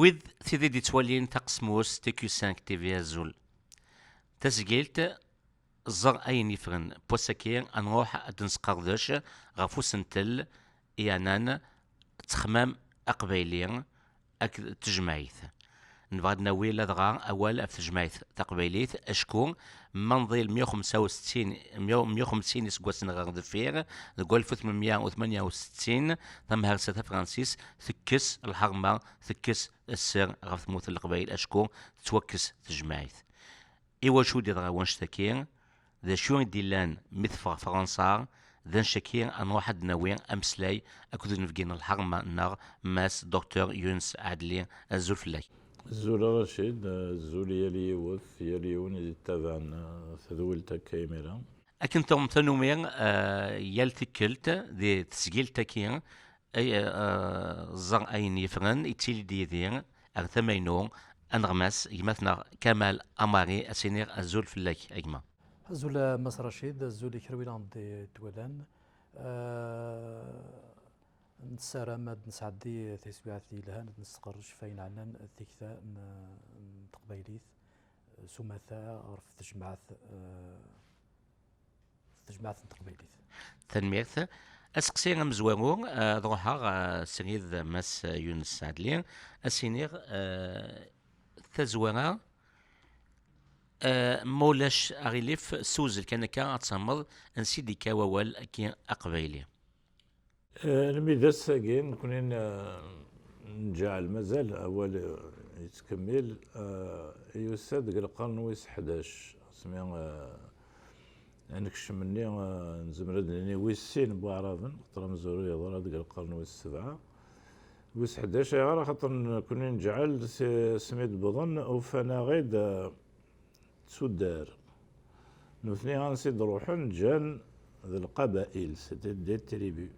وذ تيدي دي توالين تقسموس تيكيو 5 تي في الزول تسجيلت الزر اين يفرن بوساكين انروح ادنسقردش غفو سنتل يانان تخمام اقبيلين اك تجمعيث نبغى ناوي لدغا اول في تجمعيث تقبيليث اشكون منظيل 165 150 سكواسن غاغ دفير نقول 868 ثم هرسة فرانسيس ثكس الحرمة ثكس السر غف موت القبائل اشكون توكس تجمعيث ايوا شو دي دغا وانشتكين ذا شو ديلان مثل فرنسا ذا شكين ان واحد ناوي امسلاي اكود نفقين الحرمة نار ماس دكتور يونس عدلي الزلفلاي الزول رشيد الزول يلي يوث يلي يوني تابعنا ثذولتا كاميرا أكن توم تنومير يلتكلت ذي تسجيل تكين أي زر أين يفرن يتيل ديذير أغثمينو أنغمس يمثنا كمال أماري أسينير الزول في الليك أجمع الزول مس رشيد الزول كرويلان دي تولان نسارة ما نسعدي تسبيعتي لها نستقرش فين عنان ثيكتا تقبيليث سمثا غرف تجمعات تقبيليث تنميرث أسقسير مزوارو ضروحا سريد مس يونس عدلين أسينير تزوارا مولاش أغيليف سوزل كان كا تصمد نسيدي كاوال كي أقبيلي الميداس ساكين كنا نجعل مازال اول يتكمل يساد القرن ويس 11 سمي نكش مني نزمرد لاني ويسين بوعرافن خاطر مزورو يضرا ديك القرن ويس 7 ويس 11 غير خاطر كنا نجعل سميت بظن وفانا غيد سودار نوثني غنسيد روحن جان ذي القبائل سيتي دي تريبي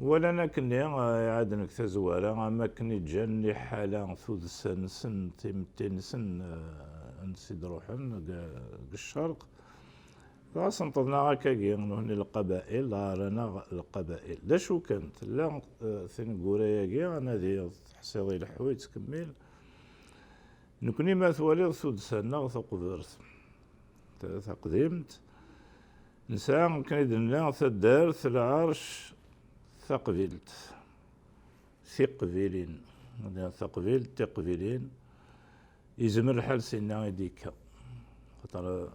ولا انا كني عاد نكتا زوارا اما كني جاني حاله ثوذ سن تيمتين سن نسيد روحن الشرق راس نطلنا هكا هوني القبائل رانا القبائل لا شو كانت لا ثين قوريا كي انا ذي حسيضي الحويت تكمل نكوني ما ثوالي ثوذ سنة ثقبرت تقديمت نساء كنيدنا ثدارت العرش ثقبيلت ثقبيلين ثقبيل تقبيلين يزمر الحال سينا يديكا خاطر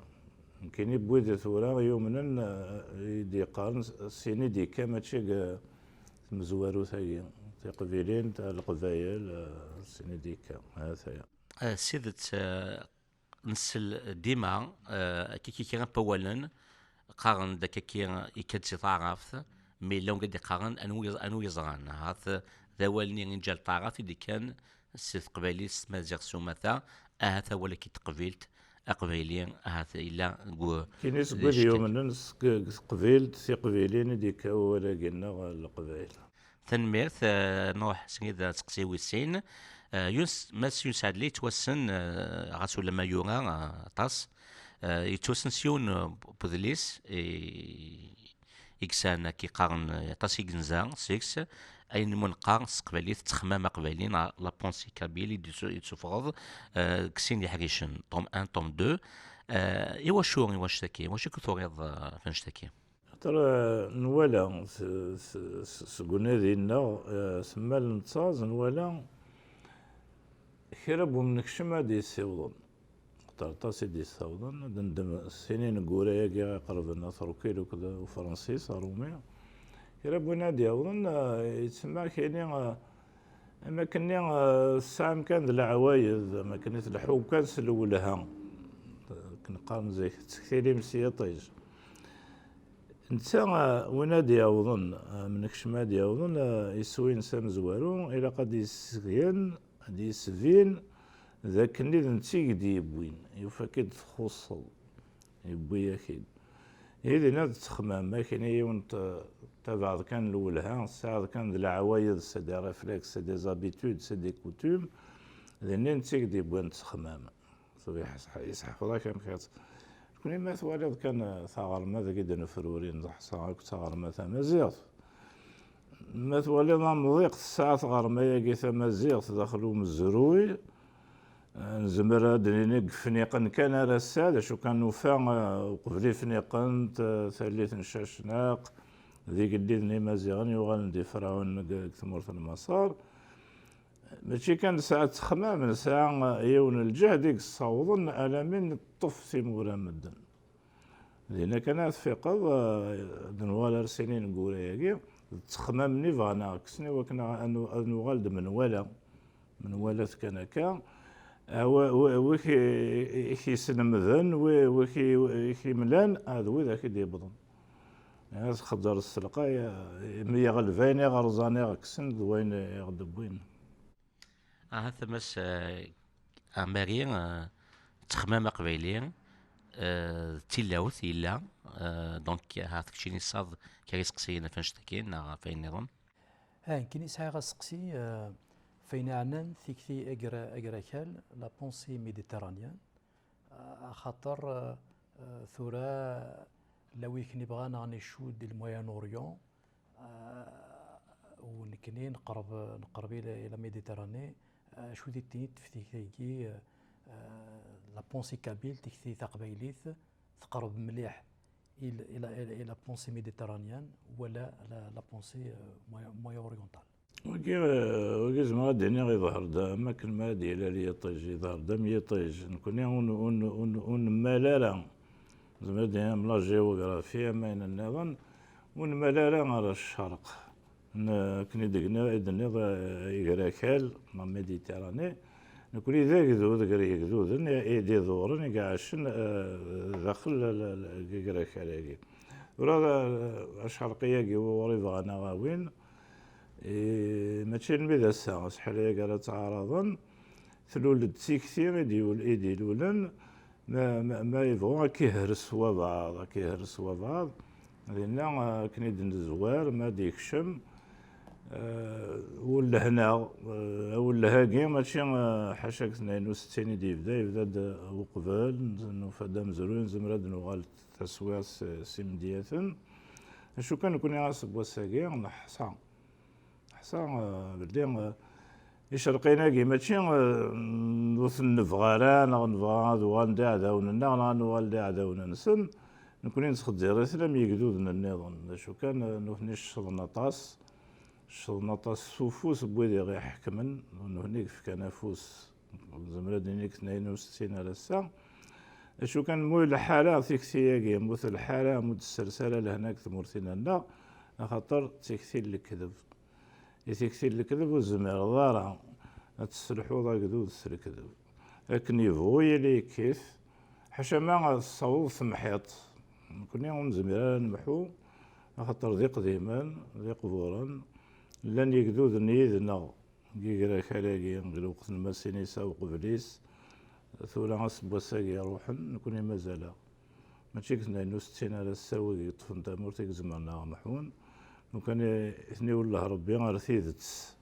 كاين بويد ثورا يومنا يدي قارن سيني ديكا ماشي مزوارو ثايا تقبيلين تاع القبايل سيني ديكا هذا سيدت نسل ديما كي كان بوالن قارن داك كي يكتسي تعرف مي لون قد قارن انو يزران هذا ذوالني نجال تعرف اللي كان سيد قبيلي مازيغ سومثا هذا ولا كي تقبيلت اقبيلين هذا الا كاين سكويل يوم قبيلت في قبيلين ديك ولا قلنا القبائل تنميرث نوح سيد تقسي ويسين يونس ماس يسعد لي توسن غاسو لما يورا طاس يتوسن سيون بودليس إكسان كي قارن طاسي جنزا 6 أين من قارن سقبالي تخمام قبالين لا بونسي كابيلي يتسفرض كسين يحريشن توم 1 توم 2 إيوا شوري واش تاكي واش كثوريض فاش تاكي ترى نوالا سقولنا ديالنا سما المتصاز نوالا كرب ومنكشم هادي يسيوضن طاسي دي السودان دندم سنين قوريا كي قرب الناس روكيلو كذا وفرنسيس روميا يربو نادي اظن يتسمى كاينين اما كني الساعه كان العوايد ما كانت الحوم كان سلولها كنقارن زي كثير مسيطيج نتا ونادي اظن منكش مادي اظن يسوي انسان زوارو الى قد يسغين هادي يسفين ذاك النيد نتيق دي يبوين يفكد تخصل يبوي اكيد هذه ناد تخمام ما كاين يون تبع كان الاولها الساعه كان العوايد سي ريفلكس سي زابيتود سي دي كوتوم ذنين نتيق دي بوين تخمام صبي يسحق ذاك مخيط كوني ما ثوالد كان ثغر ماذا قد نفرورين صح ثغر مثلا مزيغ ما تولي مضيق الساعة غير ما يجي تمازيغ تدخلو مزروي. نزمر هاد نيك فنيقن كان رسالة شو كان نوفا قبلي فنيقن ثالث نشاشناق ذيك اللي مازيغن يوغال ندي فرعون تمورت المسار. ماشي كان ساعة تخمام ساعة يون الجهد ديك الصوضن على من طف تيمورا مدن. لأن كانت في قض دنوال سنين قورياكي تخمامني فانا كسني وكنا أنو غالد من ولا كان كا وكي سنمذن وكي ملان هذا ذاك اللي يبضن. يعني خضر السلقة مية غلفاني غرزاني كسن وين يغدبوين. هذا مس أماري تخمام قبيلي تيلاوث إلا دونك هذاك الشيء صاد كيسقسينا فنشتكين فين نظن. كاين يسعى غسقسي فين عنان ثيكثي أجرا كال لا بونسي ميديترانيان خاطر ثورا لويك نبغانا نشود الموين أوريون ونكني نقرب إلى ميديتراني شو دي تنيت في ثيكي لا بونسي كابيل تكثي تقبيليث تقرب مليح الى بونسي ميديترانيان ولا لا بونسي مويا اورينتال. وكي زعما غادي غيظهر دا ما كان ما ديال لي طيج يظهر دا مي طيج نكون اون مالالا زعما ديال من لا جيوغرافيا ما النظام ون مالالا على الشرق كني دقنا اذن يغراكال ما ميديتراني نكون إذا يقدو ذكر يقدو ذن يدي ذورن يقعشن داخل الكراك عليكي ولا الشرقية كي وري بغانا غاوين ماشي نبدا الساعة شحال هي قالت تعارضن ثلول تيكثير يدي لولن ما يبغوا كيهرسوا بعض لأن كنيد الزوار ما ديكشم ولا هنا ولا هاكي ماشي حاشاك 62 يبدا وقبال نفدا مزروين زمراد نوغال تسوير سيمدياثن شو كان كوني عاصب وساكي حصا بلدي يشرقينا كي ماشي نوث نفغارا نفغا دوغال دا عداونا نوغال دا عداونا نسن نكوني نسخد زيريثنا يقدودنا النظام شو كان نوثني الشضنطاس سوفوس بويدي غير حكمن هنيك في كنافوس زمرا دينيك 62 على الساعة شو كان موي الحالة تيكسياكي موث الحالة مود السرسالة لهناك ثمورتنا لنا خاطر تيكثير الكذب يتيكثير الكذب والزمير ضارة تسلحو ضا قدود الكذب لكن يبغوي لي كيف حاشا ما الصوت ثمحيط كنا يوم زميرا نمحو خاطر ذي قديما ذي قبورا لن يقدود نيذنا كيقرا كالاكي غير وقت الماسينيسا وقبليس ثورا عصب وساقي روحن نكوني مازال ماشي كنا 62 على الساوي طفن تامورتيك زمرنا محون وكان اثني والله ربي غير ثيدت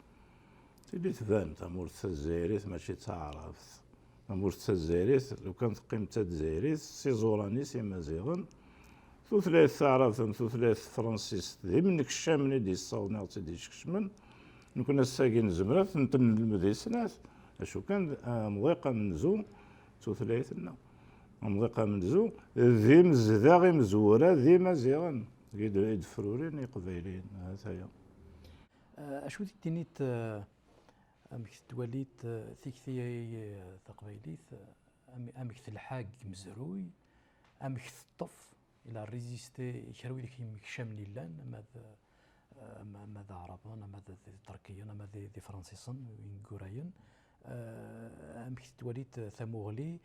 تيلي تبان تامورت الجزائريت ماشي تعرف تامورت الجزائريت لو كانت قيمة الجزائريت سي زوراني سي مازيغن ثلاث تعرف ثلاث فرنسيس ذي منك الشامني دي الصاوني عطي دي شكشمن نكون الساقين زمرات نتن المديسنات اشو كان مضيقة من زو ثلاثنا مضيقة من زو ذي مزدا غي مزورة ذي مزيغن يد فرورين يقبيلين هذا اشو تينيت امك توليت ثيكثي تقبيليت امك تلحاق مزروي امك تطف الى ريزيستي كروي لك يمكشم لان ماذا عربان ماذا تركيا ماذا دي فرنسيسن وين كورايين امك توليت ثموغلي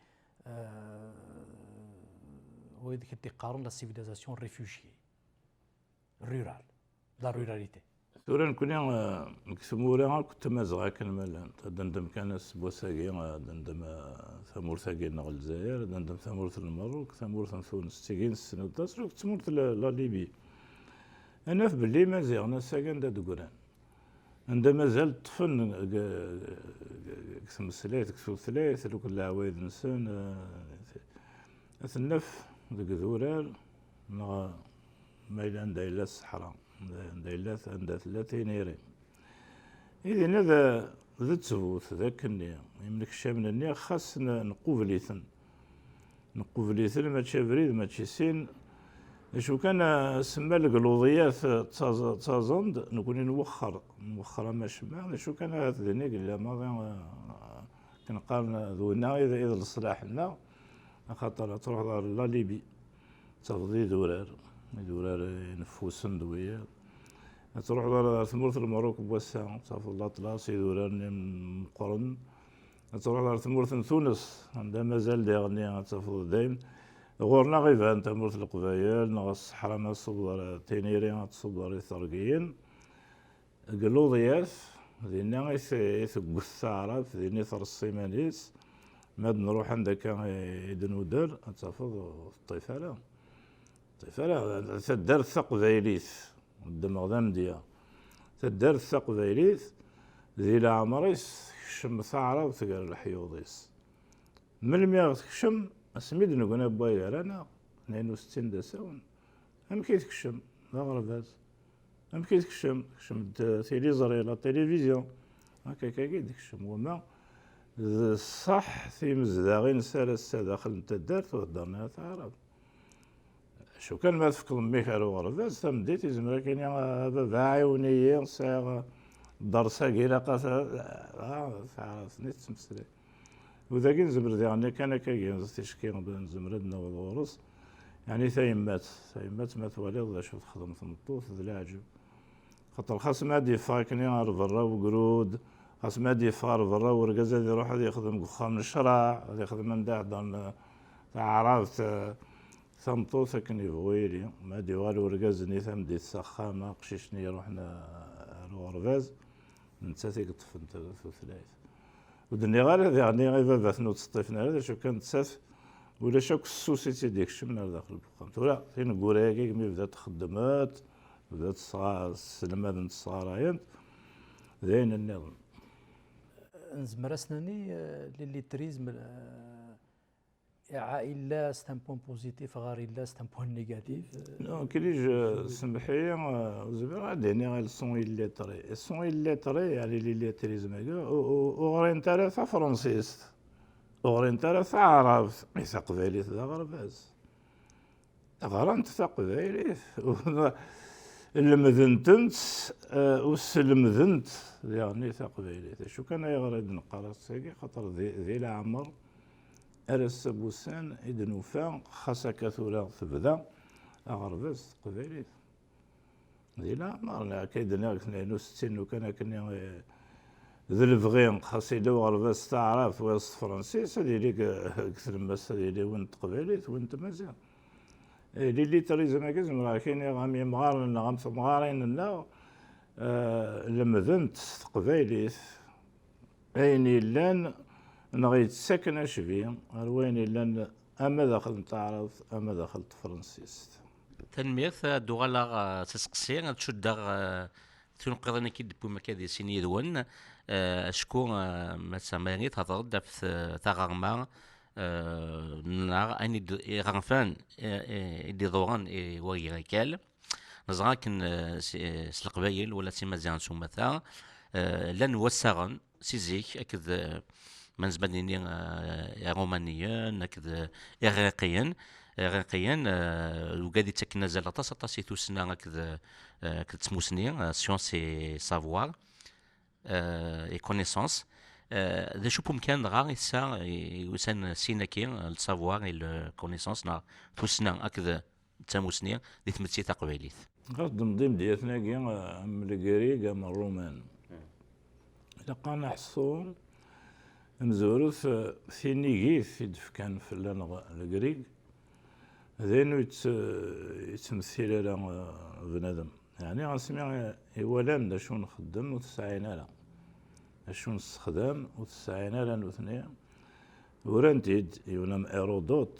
ويدك تقارن لا سيفيليزاسيون ريفوجي رورال لا روراليتي ثورا كنا مكسمورا كنت مازغا كان مالان دندم كان بوساكي دندم ثمور ثاكي نغ الجزائر دندم ثمور المغرب ثمور تونس تيكين السنة تصرف ثمور لا ليبي انا في بلي مازيغنا ساكن دا دكوران عندما مازال طفن كسم الثلاث كسو ثلاث لو كل العوايد نسان النف ديك ذورال نغ مايلان دا الى الصحراء عندها 30 يري إذن هذا ذا تثبوت ذاك النية يملك الشامل خاص نقوفليثن ما تشابريد ما تشيسين شو كان سما القلوضيات تازند نكون نوخر ما شمع شو كان هذا ذنيك لا ما كنقال ذونا إذا الصلاح لنا خاطر تروح دار لا ليبي تفضي دورار نفوسن دوية تروح دار ثمورة المروك بوسع تفضل الأطلس دورار مقرن تروح دار ثمورة تونس عندها مازال داغني تفضل دايم غورنا غيبان تمرت القبايل نغص الصحراء ما تصبر تينيري تصبر الثرقيين قلوضيات ذينا يثقث عرف ذيني ثر الصيمانيس ماد نروح عندك يدنودر تفض الطيفالة تدار الثقبايليث الدماغ ذا تدار الثقبايليث ذي العمريس كشم ثعرة وثقال الحيوضيس من المياه تكشم اسميد نقول بايا رانا 62 دساون ام كيتكشم لا غرباز ام كيتكشم تيليزري لا تلفزيون هكا كيتكشم وما صح في مزداغين سالس داخل نتا دارت وهضرنا تعرف شو كان ما تفكر ميك على غرباز تمديت يزمر كاين بابا عيوني ساغ درسا كيلا تعرف نيت تمسري وذاك نزمر يعني كان كاين تشكي بين زمردنا والغرس يعني ثايمات مات والد شوف تخدم تمطوط ذا العجب خاطر خاص ما دي فاكني غير برا وقرود خاص ما دي فار برا ورقاز هذا يروح هذا يخدم قخام الشرع هذا يخدم من داع عرفت ثمطوط كان يبغيلي ما دي والو ورقاز ني ثم دي السخامة قشيشني رحنا الغرباز نتا يقطف انت ثلاث ودني غير يعني غير بابا نوت سطيفنا هذا شو كان تساف ولا شاك السوسيتي ديك شمنا داخل البقام ولا فين نقول هيك ملي بدات خدمات بدات السلمة بنت الصغارين زين النظام نزمر اسناني لليتريزم إلا ستان بوان بوزيتيف غير إلا ستان بوان نيجاتيف نو كليج سمحي زبير عندي غير الصون إليتري الصون إليتري يعني ليتريزم وغرين تاع فرنسيست وغرين تاع عرب يثقبالي ذا غرباز غرانت ثقبالي المذنتنت والسلمذنت يعني ثقبالي شو كان يغرد نقرا ساقي خاطر ذي العمر أرس بوسان إدنوفا خاصة كثورة تبدا أغرباز قبيلي ذي لا مرنا كيدنا 62 وكان كنا ذي الفغين خاصي لو غرباز تعرف وسط فرنسيس هذي ليك كثر ماس هذي لي وانت قبيلي وانت مازال لي تريزا ما كازم راه كاين غامي مغارن غامس مغارين لنا لمذنت قبيلي أين لان نغيت ساكن أشبي أروين لأن أما داخل تعرف أما داخل فرنسيست تنميرث دوغالا تسقسي تشد تنقذني كي دبو مكادي سيني دوان شكون مثلا تهضر في ثغرما نار اني غنفان يدي دوران ويريكال نزراكن سلقبايل ولا سيمازيان سومثا لن وسغن سيزيك اكد من زباديني رومانيا هكذا إغريقيا وقادي تكنا زال طاسي توسنا هكذا تسموسني سيونس اي سافوار اي كونيسونس ذا شو بمكان غا يسا يسان سيناكي السافوار اي الكونيسونس نا توسنا هكذا تسموسني دي تمتسي تقبيليث غادم ضيم ديالنا كي من الكريك من الرومان لقانا حصون نزورو في نيجيث يدفكان في الكريك ذينو يتمثل على بنادم يعني غنسمي يولان دا شو نخدم وتسعين على شو نستخدم وتسعين على نوثني ورانتيد يونام ايرودوت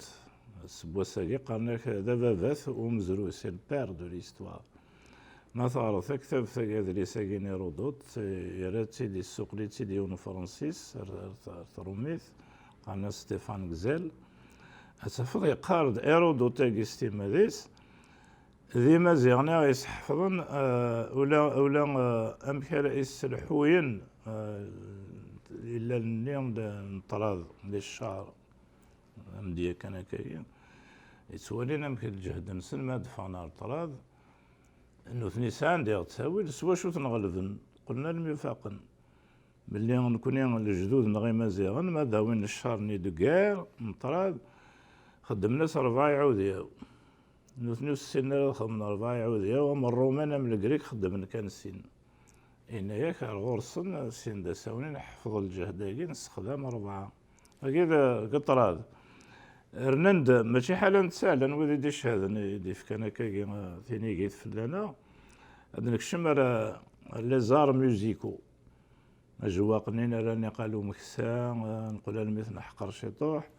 سبوساكي قالناك دابا باث ومزرو سي البير دو ليستوار ما تعرف كتاب ثقاد لي ساكين ايرودوت يراتي دي السوقليتي ديون فرانسيس روميث قالنا ستيفان غزال أتفضل يقارد ايرودوت كيستيما ديس ذي مزيغني يسحفظن ولا أمكر يسلحوين إلا النيوم نطراد للشعر أمدية كان كاين يتسوالين أمكر الجهد نسن ما دفعنا الطراد إنه ثنيسان ديال تساوي سوا شو تنغلبن قلنا الميفاقن ملي نكون الجدود نغي مزيغن ما داوين الشهر ني دكار نطراد خدمنا 4 عودية نوثنيو السنة خدمنا 4 عودية ومن الرومان من الجريك خدمنا كان السن إن ياك الغرصن السن دا ساوني نحفظ الجهد نستخدم 4 أكيد قطراد رنند ماشي حالا نتساهل وذي ديش هذا يديف كان كاكي ثاني قيت فلانا هذا نكشم لي زار ميوزيكو أجواقنين راني قالوا مكسا نقول المثل نحقر شطوح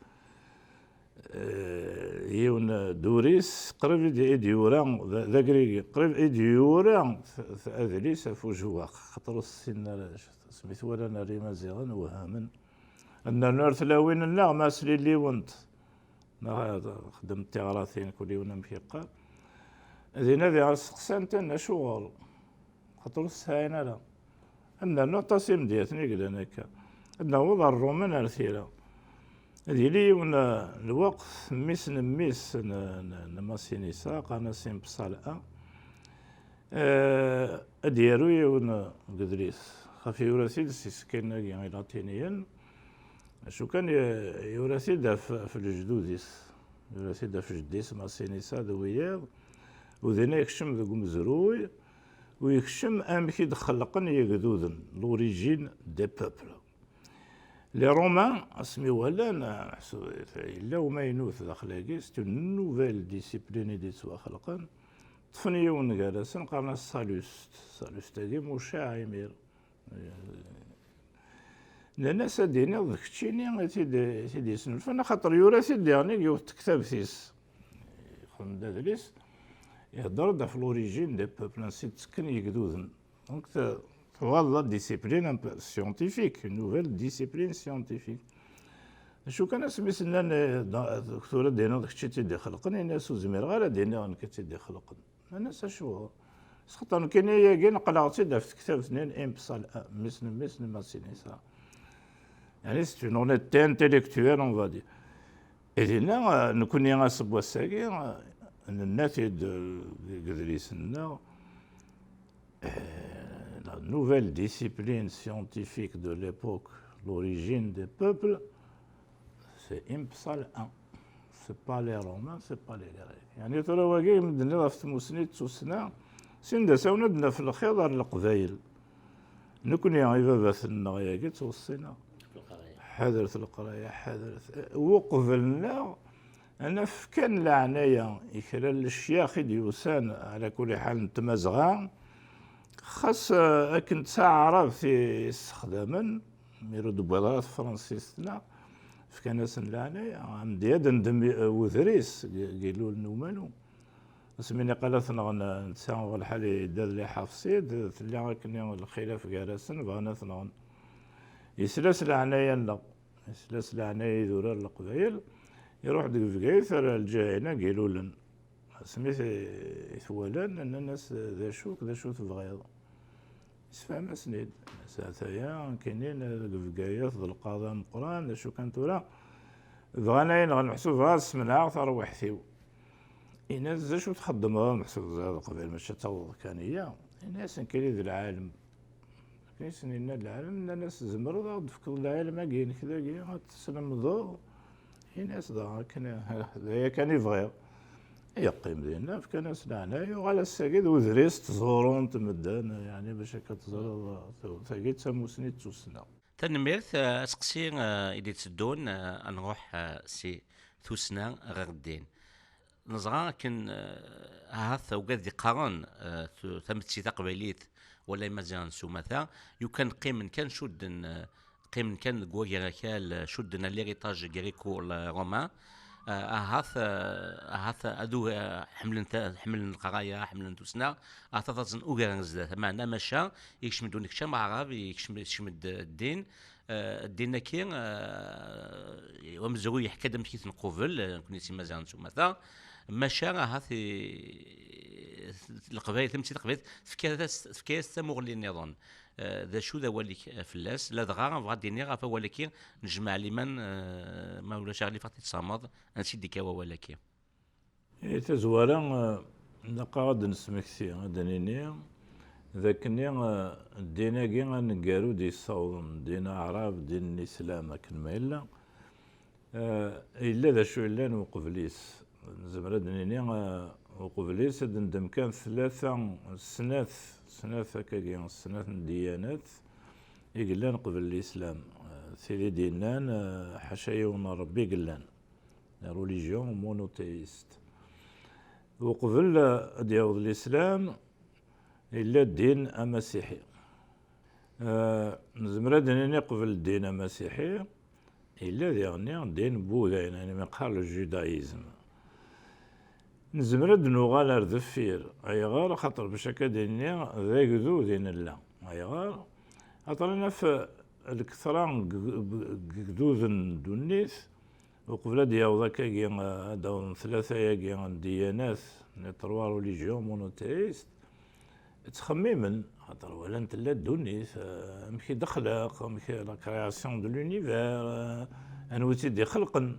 يون دوريس قريب إديورا ذاكري قريب إديورا أذليس فو جواق خطر السن سميت ولا ناري مزيغا وهامن أن نورث لاوين النغ ماسلي اللي ونت خدمت تغراثين كل يوم مفيقا ذينا ذي سقسانتنا شغل خطر الساين لا أن النقطة ديتني قلنا هكا أن وضع الرومان أرثيرا هذه لي الوقت ميس نماسينيسا قانا سين بصالة أديروي قدريس خافي يوراسيد سيسكين يعني لاتينيا شو كان يوراسيد في الجدوديس يوراسيد في جديس ماسينيسا دوياض وذينا يكشم ذو مزروي ويكشم أمكي دخلقن يقدودن لوريجين دي بوبل لي رومان اسمي ولا إلا وما ينوث داخل سي نوفيل ديسيبليني دي سوا خلقن طفني ونقالسن قالنا سالوست هادي موشا عمير لأن ساديني ضك تشيني تيدي سنلف أنا خاطر يورا سيدي يعني يوت كتاب ثيس خدم دادليس يهضر دا في لوريجين دي بوبل نسيت تسكن يقدودن دونك والله ديسيبلين سيونتيفيك نوفيل ديسيبلين سيونتيفيك شو كان اسمي سنان دكتورة دينا داك الشيء تيدي خلقن الناس وزمير غير دينا غنك تيدي خلقن الناس شو خاطر كاين يا نقلا تيدا في كتاب اثنين امبصال مسن ما سينيسا يعني سي اون اونيتي انتيليكتويل اون فادي إذن نكون ينصب وساقي أن الناس قدريسنا la nouvelle discipline scientifique de l'époque, l'origine des peuples, c'est Impsal 1. C'est pas les Romains, c'est pas les Grecs. يعني ترى واقي مدنا في مسنيت سوسنا سندا سوندنا في الخضر القبايل نكون يعني بابا النغيا توصينا حذرت القرايه حذرت وقبلنا انا كان العنايه يكرا الشياخ ديوسان على كل حال نتمازغا خاص كنت ساعة في استخداما ميرو دبولات فرنسيسنا في كناس العنايه عم دياد ندم وذريس قالوا لنا مالو اسميني قالتنا نتساوى الحال دار لي حافصيد اللي كنا الخلاف كارسن بغانا ثنغن يسلاس العناية لا يسلاس العناية يدور القبايل يروح ديك فكايث الجاهنا قالوا لنا سميت ثوالان ان الناس ذا شو تبغيض يسفهم سنيد ساعتها كاينين فكايث ذو القضاء القران شو كانت ولا بغانا نحسب راس من عاثر وحثيو الناس ذا شو تخدم نحسب قبل ماشي توض كان هي الناس كاين ذي العالم كاين سنين العالم الناس زمروا في العالم كاين كذا كاين تسلم ضو الناس ذا كان يبغيو يقيم دينا في كناس العناية وعلى الساقيد وذريس تزورون تمدان يعني باش كتزور ثاقيد تسمو سنيت توسنا تنميرت اسقسي إلي تسدون نروح سي ثوسنا غردين نزغا كن هاث وقاد ذي قارن ثمتسي تقبيليت ولا مزيان سومثا يمكن قيم كان شدن قيم كان قوي كال شدنا ليريتاج جريكو روما هاث ادو حمل القرايه حمل توسنا اثاثن اوغانز معنا مشى يكشم دونك شام عرب يكشم الدين الدين كاين ومزوي يحكى دم كيت نقوفل كنيتي مازال نتوما ماشا راه القبائل تمشي القبائل فكاس تمغلي النظام. ذا شو ذا وليك فلاس لا دغا بغا ديني غا ولكن نجمع لمن ما ولا شغلي فاتي تصامد انشي ديكاوا ولكن تزوارا نقعد نسمكسي دنيني ذاكني الدينا كي نقارو دي الصوم دينا عرب دين الاسلام كن ما الا ذا شو الا وقبليس زمرا دنيني وقبليس دندم كان ثلاثة سناث هكاكي سناث الديانات يقلان قبل الاسلام سيدي دينان حشايون ربي قلان روليجيون مونوتيست وقبل ديال الاسلام الا الدين المسيحي نزمرا دنيني قبل الدين المسيحي الا ديالني دين بوذا يعني ما قال الجودايزم نزمرا نوغال ار دفير ايغار خاطر باش هكا ديني ذاك ذو دين الله ايغار عطرنا في الكثران قدوذن دونيث وقبل ديال ذاك داون ثلاثة ياكي ديانات تروا روليجيون مونوتيست تخممن خاطر ولا انت لا دونيث مكي دخلق مكي لا كرياسيون دو لونيفير انوتي دي خلقن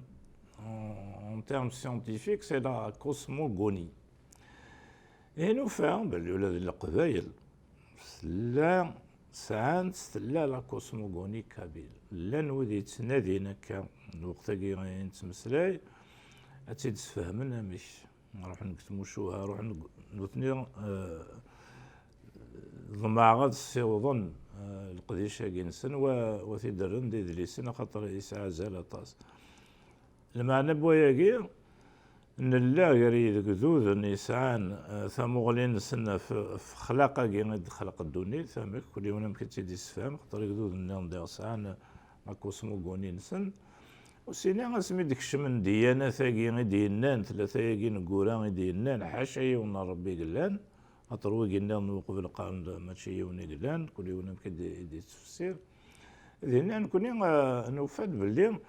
en termes scientifiques c'est la cosmogonie et nous faisons بالولاد القبائل لا ساعات لا لا كوسموغوني كابيل لا نودي تنادين هكا الوقت كي نتمسلاي اتي تفهمنا مش نروح نكتمو شوها نروح نوثني ضماغات السيوضن القديشة كينسن وفي درن دي دليسن خاطر يسعى زال طاس المعنى بوياكي ان الله يريد كذوذ يسعان ثمغلين سنة في خلاقة كي خلق الدنيا ثمك كل يوم يمكن تيدي سفهم خاطر كذوذ النظام ديال سعان ما كوسموغوني نسن وسينا اسمي ديك الشمن ديانات كي دينان ثلاثة كي نقولان دينان حاشا يونا ربي قلان اطروي قلنا نوقف القانون ماشي يوني قلان كل يوم يمكن يدي تفسير دينان كوني نوفاد باللي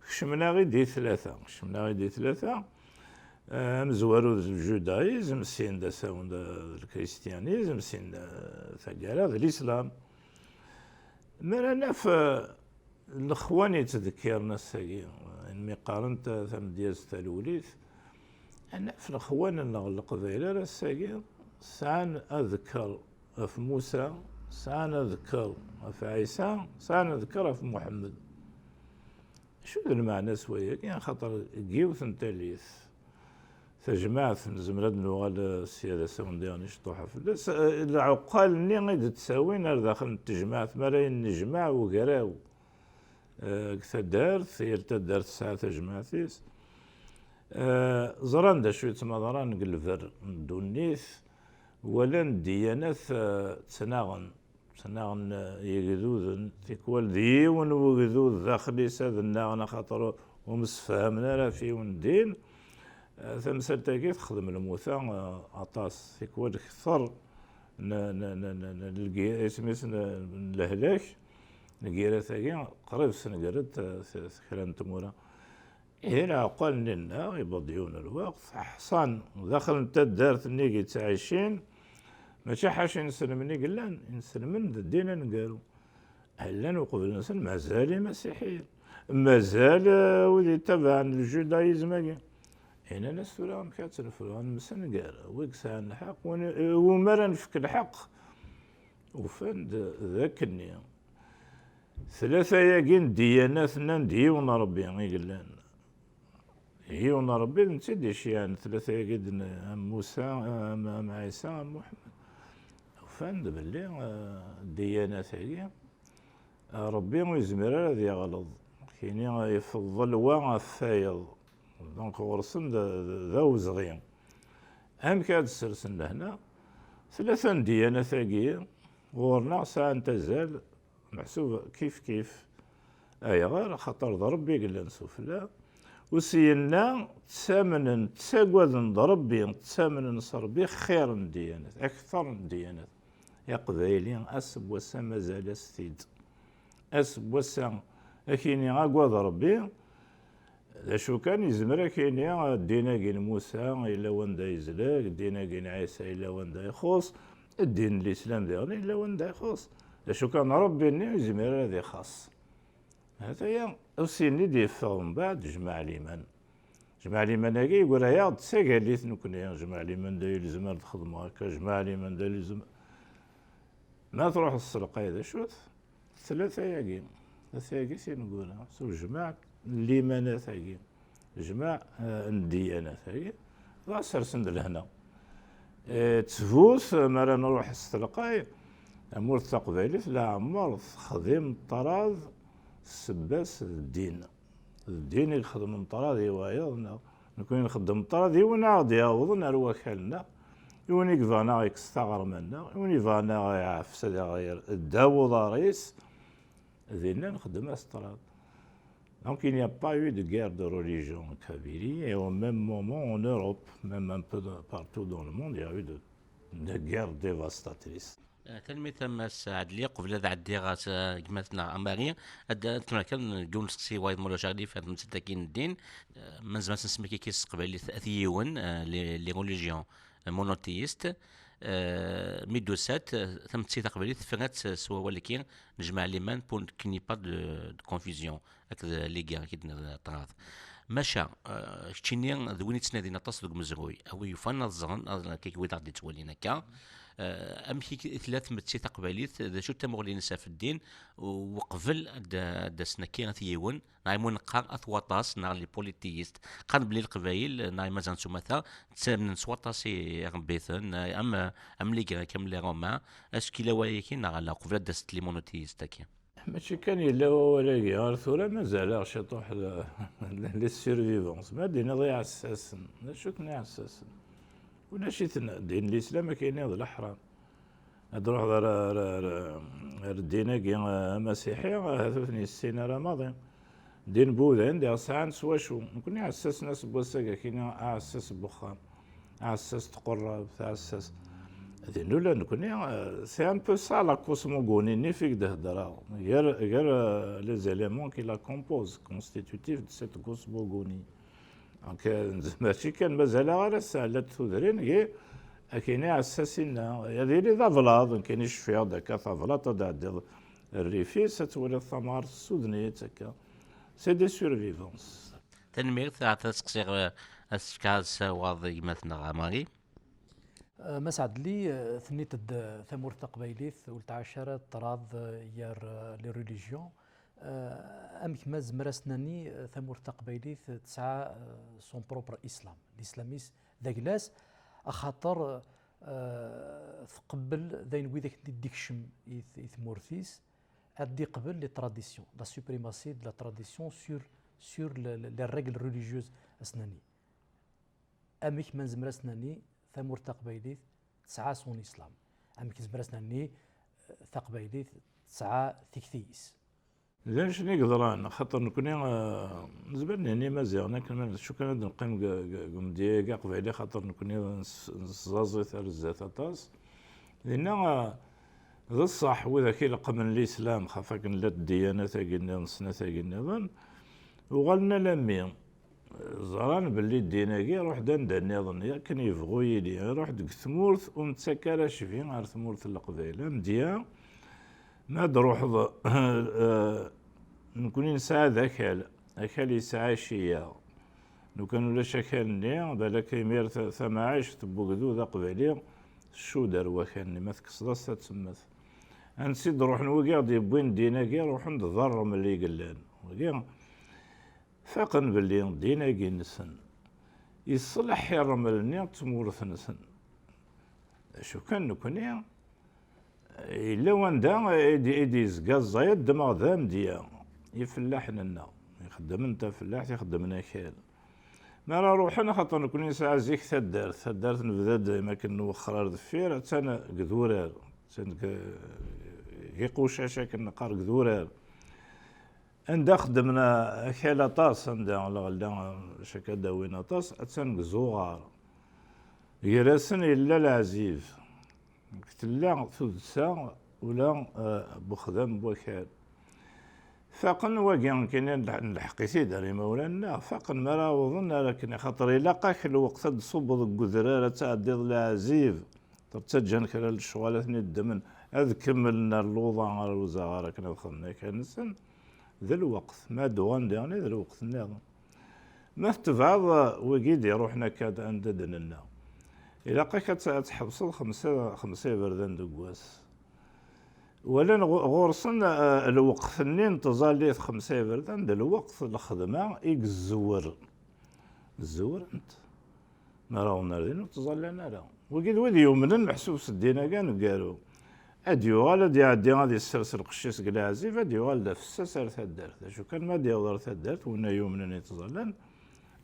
شمنا غير دي ثلاثة مزوارو الجودايزم سين دا ساون الكريستيانيزم سين ثقالة الإسلام مرانا في الإخوان يتذكرنا الساقي مي قارنت ثم ديال التلوليث أنا في الإخوان نغلق ذيلا الساقي سان أذكر في موسى سان أذكر في عيسى سان أذكر في محمد شو المعنى سويا يعني خاطر جيوث نتاليث تجمعت نزمرد نوغال السيادة سوندياني شطوحة فلاس العقال ني غيد تساوين داخل التجمعات مراين نجمع وقراو كثدارت هي التدارت ساعة تجمعتيس زران دا شوية مضران قلفر دونيث ولان ديانات تناغن يقذوذن تيكوال ديون وقذوذ داخلي ساد الناغنا خاطر ومسفهمنا لا فيون دين ثمثال تاكي تخدم الموثى عطاس تيكوال كثر نلقي اسميس الهلاك نلقيرا تاكي قريب سنة قرد ثكران تمورا هنا عقال لنا يبضيون الوقت حصان داخل انت دارت النيكي تعيشين ماشي حاشي نسلمني قلان نسلمن الدين نقالو هلا وقبل نسلم مازال مسيحيين مازال ولي تبع الجودايزم هنا ناس فلان كاتر فلان مسن قال ويك سان الحق ومرا نفك الحق وفند ذاك النية ثلاثة ياقين ديانات ديون ربي قلان هيون ربي نتدي شيان ثلاثة ياقين موسى أم عيسى أم محمد فند باللي الديانات هي ربي يزمر هذا يغلظ كاين يفضل واغا فايض دونك ورسن ذا وزغيان هم كاد سرسن لهنا ثلاثة ديانات هي ورنا ساعة تزال محسوب كيف اي غير خاطر ربي قال نسوفلا وسينا تسامن تساقوذن ربي تسامن صربي خير من الديانات اكثر من الديانات يا قبايلين اسب وسا مازال ستيد اسب وسا اكيني اقواض ربي شو كان يزمر كاين دينا كين موسى إلا وندا يزلاك، دينا كين عيسى إلا وندا يخص، الدين الإسلام ديالنا إلا وندا يخص. شو كان ربي يزمر هذا خاص. هذا هي وسيني دي فهم بعد جمع الإيمان. جمع الإيمان هاكي يقول يا تساقاليت نكون جمع الإيمان دا يلزم تخدم هكا، جمع الإيمان دا يلزم ما تروح السرقة هذا شوف ثلاثة ياكي، ثلاثة ياكي نقولها سو جماع الإيمانات هاكي، جماع الديانات هاكي، لا سرسند لهنا. تفوت مرة نروح السرقة أمور التقبيليت لا عمر خدم الطراز السباس الدين. الدين يخدم الطراز يوايضنا نكون نخدم الطراز يوناض ياوضنا الوكالنا يوني كفانا يكستغر منا يوني فانا يعفس غير الداوض رئيس ذينا نخدم الطراز. Donc il n'y a pas eu de guerre de religion en Kabylie et au même moment en Europe, même un peu partout dans le monde, il y a eu de guerres dévastatrices. تلمي تم سعد لي قبل هذا عدي غاس كماتنا عمارية تما كان قول سكسي وايد مولا شغلي في هذا المسدكين الدين من زمان نسمي كيس قبل ثيون لي روليجيون مونوتيست ميدوسات ثم تسي تقبلي ثفرات سوا ولكن نجمع ليمان بون كيني با دو كونفيزيون هكذا لي كاع كي طراث ماشا كتشيني ذوين تسنادي نطاس دوك مزروي او يفان الزغن كي ويض غادي تولينا كا امشي ثلاث متسي تقبليت ذا شو تمغلي نسا في الدين وقبل دا سنكي ثيون نايمون قار اثواطاس نار لي بوليتيست قان بلي القبايل ناي مازال سومثا تسامن نسواطاسي غنبيثن ام لي كامل لي روما اسكي لا وايكي نار لا قبل دست لي مونوتيست كي ماشي كان يلا ولا غير ثورة مازال شطوح لي سيرفيفونس ما دينا ضيع اساسا شو كنا اساسا ولا شي دين الاسلام كاين هذا الحرام تروح الدين كي مسيحي هذا السنه راه ماضي دين بوذا عندي ساعه سوا شو نكون اساس ناس بوساكا كاين اساس بخام اساس تقرب اساس دين ولا نكون سي ان بو سا لا كوسموغوني ني فيك دهدرا غير لي زيليمون كي لا كومبوز كونستيتوتيف دو سيت كوسموغوني دونك ماشي كان مازال غير سهلات تودرين كي كاين اساسين هذه اللي ذا فلاض كاينش فيها داك فلاط تاع الريفيس تولي الثمار السودانيه هكا سي دي سورفيفونس تنمير تاع تسقسيغ اسكاز واضي مثلا غاماري مسعد لي ثنيت ثمور تقبيليث والتعاشرات طراض يار لي ريليجيون امك ما زمرسناني ثمور تقبيليث تسعى سون بروبر اسلام الاسلاميس ذاكلاس اخاطر تقبل ذين ويدك ديكشم يثمورثيس ادي قبل لي تراديسيون لا سوبريماسي دو لا تراديسيون سور لي ريغل ريليجيوز اسناني امك ما زمرسناني ثمور تقبيليث تسعى سون اسلام امك زمرسناني تقبيليث تسعى تكثيس زين شنو يقدران خاطر نكون زبرني هني مازال كان شو كان نقيم قم ديكا قبيلي خاطر نكون نزازي ثار الزات اطاس لان ذا الصح واذا كي لقى من الاسلام خافاك لا الديانات قلنا نصنا قلنا وغلنا لمي زران باللي الديناكي روح دان نظن كان يبغوا يلي روح ديك ثمورث ومتسكر شفي غير ثمورث القبيله مديا ما تروح نكون نسعى ذاك أكل يسعى شيا لو كانوا لا شكلني بالك يمير ثما عايش تبوكدو ذا قبالي شو دار وكاني ما تكسرس تسمث نسيد نروح نوقع دي بوين ديناكي نروح نتضرر من اللي قلان وكا فاقن باللي ديناكي نسن يصلح يرملني تمورث نسن شو كان نكوني إلا وندا إيدي زكا الزايد دماغ ذا مديا يفلاح لنا يخدم انت فلاح يخدم ناكال ما راه روحنا خاطر نكون ساعه زيك ثدارت نبدا ديما كنوخر دفير تانا قذورار تان كي قوشاشه كنقار قذورار عندها خدمنا كالا طاس عندها غلا شكا داوينا طاس تان زوغار يراسن الا العزيز كتلا ثلثا ولا بخدم بوكال فاقن واقي كاين الحقيتي داري مولانا فاقن ما راه وظن لكن خاطر الا قاك الوقت تصب ذك الزراره تعدي العزيز ترتجن كرا الشغالات الدمن هذ كملنا اللوضه على الوزاره كنا دخلنا كنسن ذا الوقت ما دوان ديالنا ذا الوقت ناض ما تبعض وقيد يروحنا كاد عند دننا الا قاك تحبس خمسه بردان دقواس ولا غورسن الوقت نين تظليت خمسة بردان الوقت الخدمة الزور انت ما راونا لين تظلنا لا وقيد ودي يومنا محسوس الدينا كانوا قالوا اديوغال ادي عدي غادي السلسل قشيس قلا عزيف اديوغال دا فسا سار ثدارت شو كان ما ديوغال ثدارت ونا يومنا يتظلن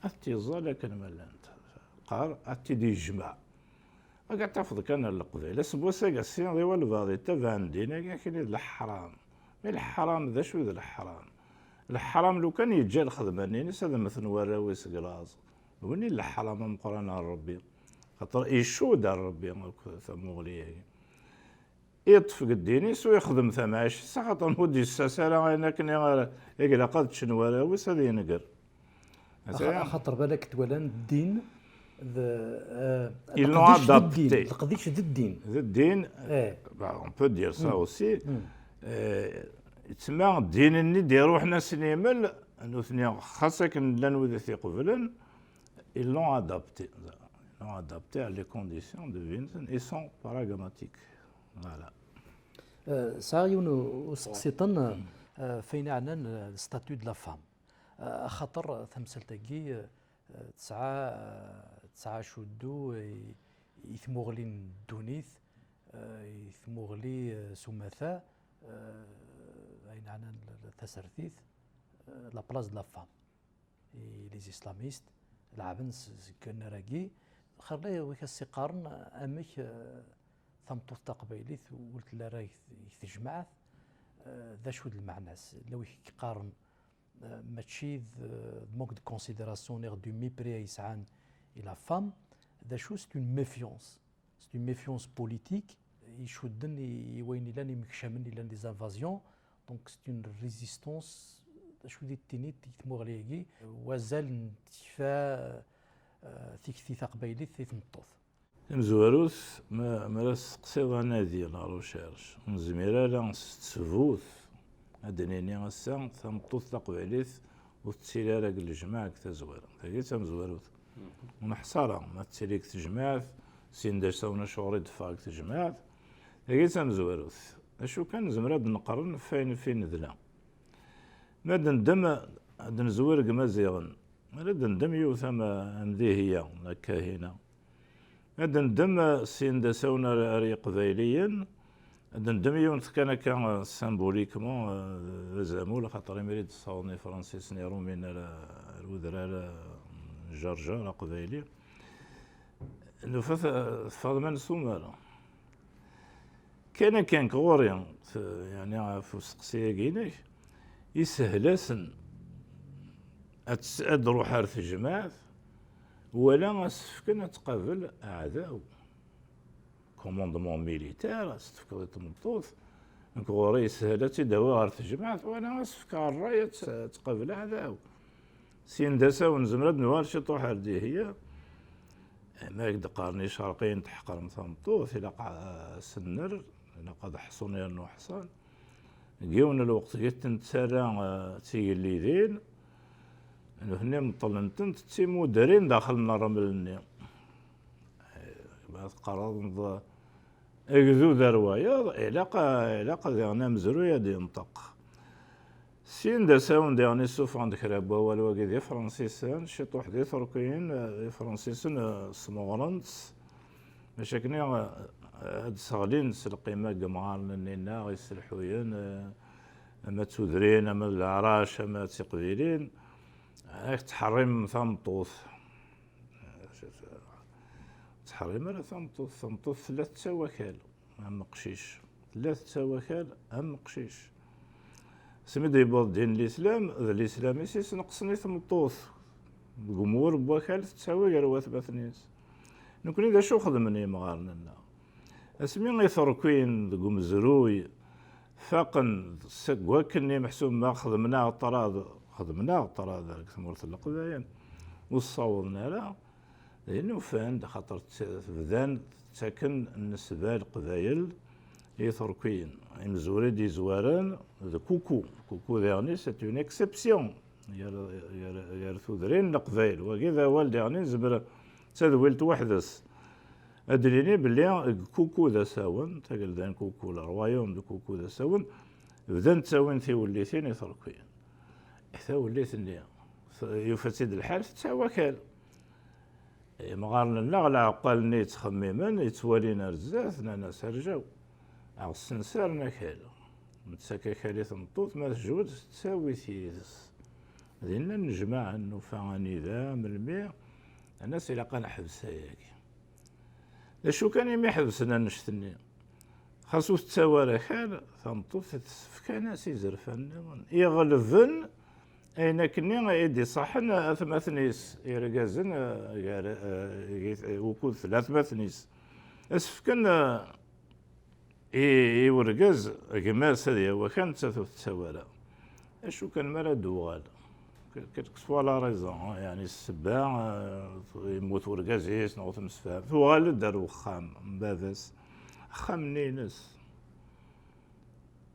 اتي ظل كان ملانت قار اتي دي جمع قاعد تفض كان القبيله سبوسا قاسين ذي والباضي تبان دينا كاين الحرام الحرام ذا شو ذا الحرام لو كان يجي الخدمه نينس هذا مثل وراويس قلاص وني الحرام مقرانا ربي خاطر يشود ربي ثموليه يطفق الدينيس ويخدم ثماش ساعة نودي الساسالة انا كني يقلا قد شنو وراويس هذا ينقر خاطر بالك تولان الدين ils l'ont adapté. القضية ذا الدين. ذا الدين. on peut dire ça aussi. تسمى الدين اللي ديرو حنا سنيمل انه ثنيا خاصة كن لان وذا قبلا ils l'ont adapté. Ils l'ont adapté à les conditions de vie et sont pragmatiques. Voilà. سايون وسقسيطن فين عنا الستاتيو دو لا فام خاطر ثمثلتكي تسعة شدو يثمغلي دونيث يثمغلي سمثا اين عنا التسرثيث لا بلاص دو لا فام لي اسلاميست لعبن كنا راكي خلي ويك السقارن امك ثمطوط تقبيليث قلت لا راه يتجمعث ذا شو المعناس لو يقارن ماشي مونك دو كونسيديراسيون دو ميبري يسعان الى فام ذا شو سي اون ميفيونس سي اون ميفيونس بوليتيك يشدن يوين لاني مكشمن الى دي زانفازيون دونك سي اون ريزيستونس شو دي تينيت يتمو عليكي وزال انتفاع تيكتي تقبيلي تيتمطوث مزواروث ما راس قصيدة نادي لا روشيرش مزميرة لا ستفوث هادنيني غسان ثمطوث تقبيليث وتسيرا راك الجماعة كتزوار هاكي تمزواروث محصرة ما تسيريك تجماعة سين داش ساونا شغوري دفاك تجماعة هاكي تمزواروث اشو كان زمراد نقرن فين ذلا ما دندم هاد نزوار كمازيغن ما دندم يوثم عندي هي الكاهنة دندم سين دا ساونا ري قبايليا دندم يونت كان سامبوليكمون زعمو خاطر يمريد صاوني فرانسيس نيرو من الودرا جرجا قبايلي نفث فاضمان سومالا كان كغوريا يعني في سقسيه كيناك يسهلاسن ادرو حارث الجماعه ولا سفكن تقابل اعداء كوموندمون ميليتير سفك تمطوث نكوري سهلتي دواء تجمعت وانا سفك الرايه تقابل اعداء سين داسا ونزمرد نوال شي طوح هذه هي ما يقدر قارني شرقين تحقر مثمطوث الى سنر الى قد حصوني انه حصان جيونا الوقت جيت نتسارع تيجي ذين انه هنا مطلنتن تسيمو دارين داخلنا رملني بعد قرار اكذو دروايا علاقة ديالنا مزروية دي نطق سين دا ساون ديالني سوف عندك رابا والو دي فرانسيسان شي طوح دي تركيين فرانسيسان سمغرنس مشاكني هاد صغلين القيمة جمعان لنا غيسلحوين اما تودرين اما العراش اما تقبيلين هاك تحرم ثمطوث تحرم على ثمطوث 3 وكال ام قشيش 3 وكال ام قشيش سميد يبوض دين الاسلام يسيس نقصني ثمطوث الجمهور بوكال تساوي غير واثبثنيس نكون اذا شو خدمني مغارنا اسمي غيثركوين دقوم زروي فاقن سكوا كني محسوب ما خدمنا طراد ثمورة القبايل وصوبنا لا لأنه فان خاطر بدان ساكن النسبة القبايل يثركين مزوري دي زواران كوكو ديرني سيت اون اكسبسيون يرثو درين القبايل وكذا والديرني زبر تدولت وحدس ادريني بلي كوكو ذا ساون تقل ذان كوكو الروايوم دو كوكو ذا ساون بدان تساون في وليتين يثركين حتى وليت اللي يفسد الحال تساوى كال مغارنا النغل عقالني يتخممن يتوالينا رزاز نانا سرجاو على السنسار نكالو متساكا كالي تنطوط ما تجود تساوي ثيثس لأن نجمع أنه فاني ذا من المية الناس إلا قان حبسها ياكي لشو كان يمي حبسنا نشتني خاصو تساوى ركال تنطوط تسفكا ناس يزرفن يغلفن أين كني ايدي صحن اثماثنيس يرقازن وكود ثلاث مثنيس اسفكن يورقاز قماس هذه وكان تساوالا اشو كان مالا دوغال كتكسوا لا ريزون يعني السباع يموت ورقاز يسنغوث مسفاهم ثوغال دار وخام مبابس خام نينس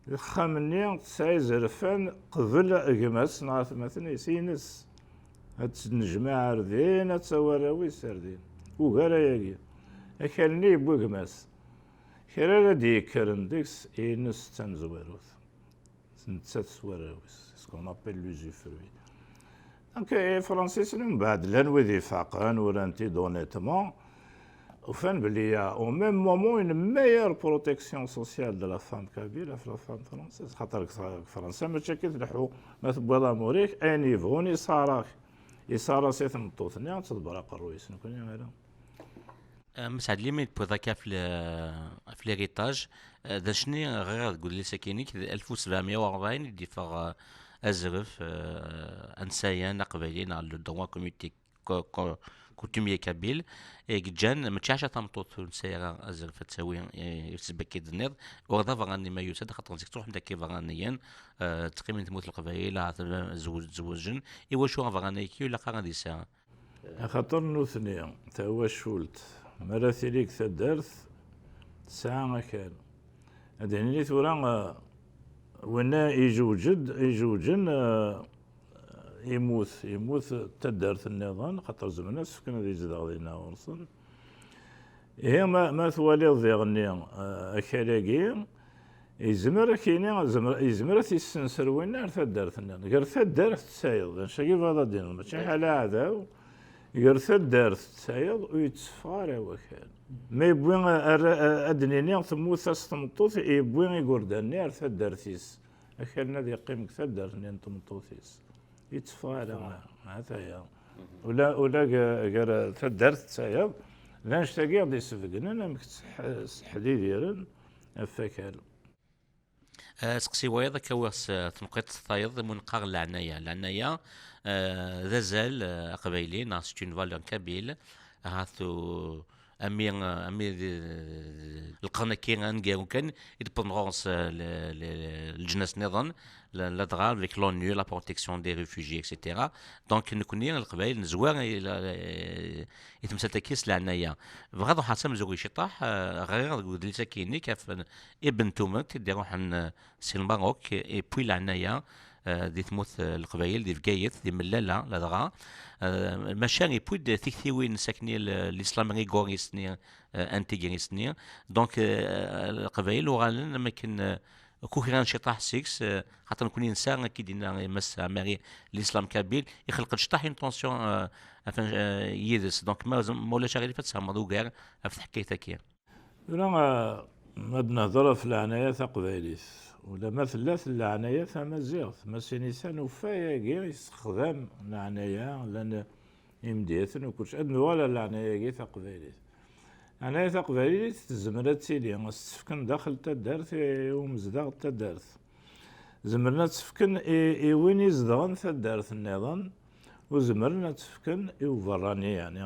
الخامني تسعي زرفان قبل قماس نعرف مثلا يسينس هاد النجمة ردين هاد سواراوي سردين وقالا ياكي اكالني بو قماس كرا دي كرن ديكس ينس تنزواروث نتسات سواراويس سكون ابل لوزي فروي دونك فرنسيس من بعد لان وذي فاقان ورانتي دونيتمون وفان بلي او ميم مومون اون ميور بروتيكسيون سوسيال دو لا فام كابيله في لا فام فرونسيز خاطر فرنسا ما كيتلحو ما تبغى موريك اي نيفو يصارا سي تمطوطني تدبر الرويس نكون هذا مسعد لي ميت بوذاكا في ليريتاج ذا شني غير تقول لي ساكينيك 1740 دي فاغ ازرف انسايا قبايلين على لو دروا كوميتي كوتومي كابيل جان متشاشة تمطوط نسايا ازرف تساوي يسبكي دنير وغدا فغاني ما يوسد خاطر نزيك تروح داكي فغانيا تقريبا تموت القبايل زوجن ايوا شو فغاني كي ولا غادي ساعه خاطر نوثني تا هو شولت مراسيليك تدرس ساعة كان هادي ثورا ونا يجوجن يموت تدرت النظام خاطر زمنا سكن هذه زاد دينا ورسل هي ما ثوالي ضيغني اكالاكي يزمر كاينين يزمر تيسنسر وين تدرت النظام غير تدرت تسايض شاكي فاضا دين ماشي حاله عذاب غير تدرت تسايض ويتصفار وكان ما يبوين ادنيني تموت تمطوط يبوين يقردني تدرتيس اكلنا ذي قيمك تدرتني تمطوطيس يتصفى هذا هي ولا غير تدرت تسايض لا نشتاقي غادي يسفقنا انا حديد يرن فكال سقسي ويضا كواس تنقيط الثايض من قاغ العناية ذا زال قبايلي ناس تون فالون كابيل هاثو امي القرن كي غنقاو كان يدبندونس الجناس نظام l'adral avec l'ONU, la protection des réfugiés, etc. Donc نكوني القبائل نزوار يتمسلتكيس لعنايا بغض حسب زوجي شطاح غير قد ساكيني كيف ابن تومت دي روح سي الماروك اي بوي لعنايا دي تموت القبائل دي فقايث دي ملاله لدغا ماشي بوي دي تكثيوين ساكني الاسلام ريغوريستني انتيغريستني دونك القبائل وغالن ما كان كوكران شطاح 6 خاطر نكون انسان كي دينا يمس ماري الاسلام كابيل يخلق شطاح اون طونسيون يدس دونك مولا شغالي فتسها مدوغار في حكايتك كي لا ما نهضر في العناية قبايليس ولا مثلا في العناية مزيغ ما سينيسان وفايا كي يستخدم العناية لان يمديثن وكلش ادن ولا العناية كي قبايليس أنا تقبلي زمرت سيلي تسفكن داخل تدارت ومزداغ تدارت زمرنا تسفكن وين يزدغن تدارت النظام وزمرنا تسفكن وفراني يعني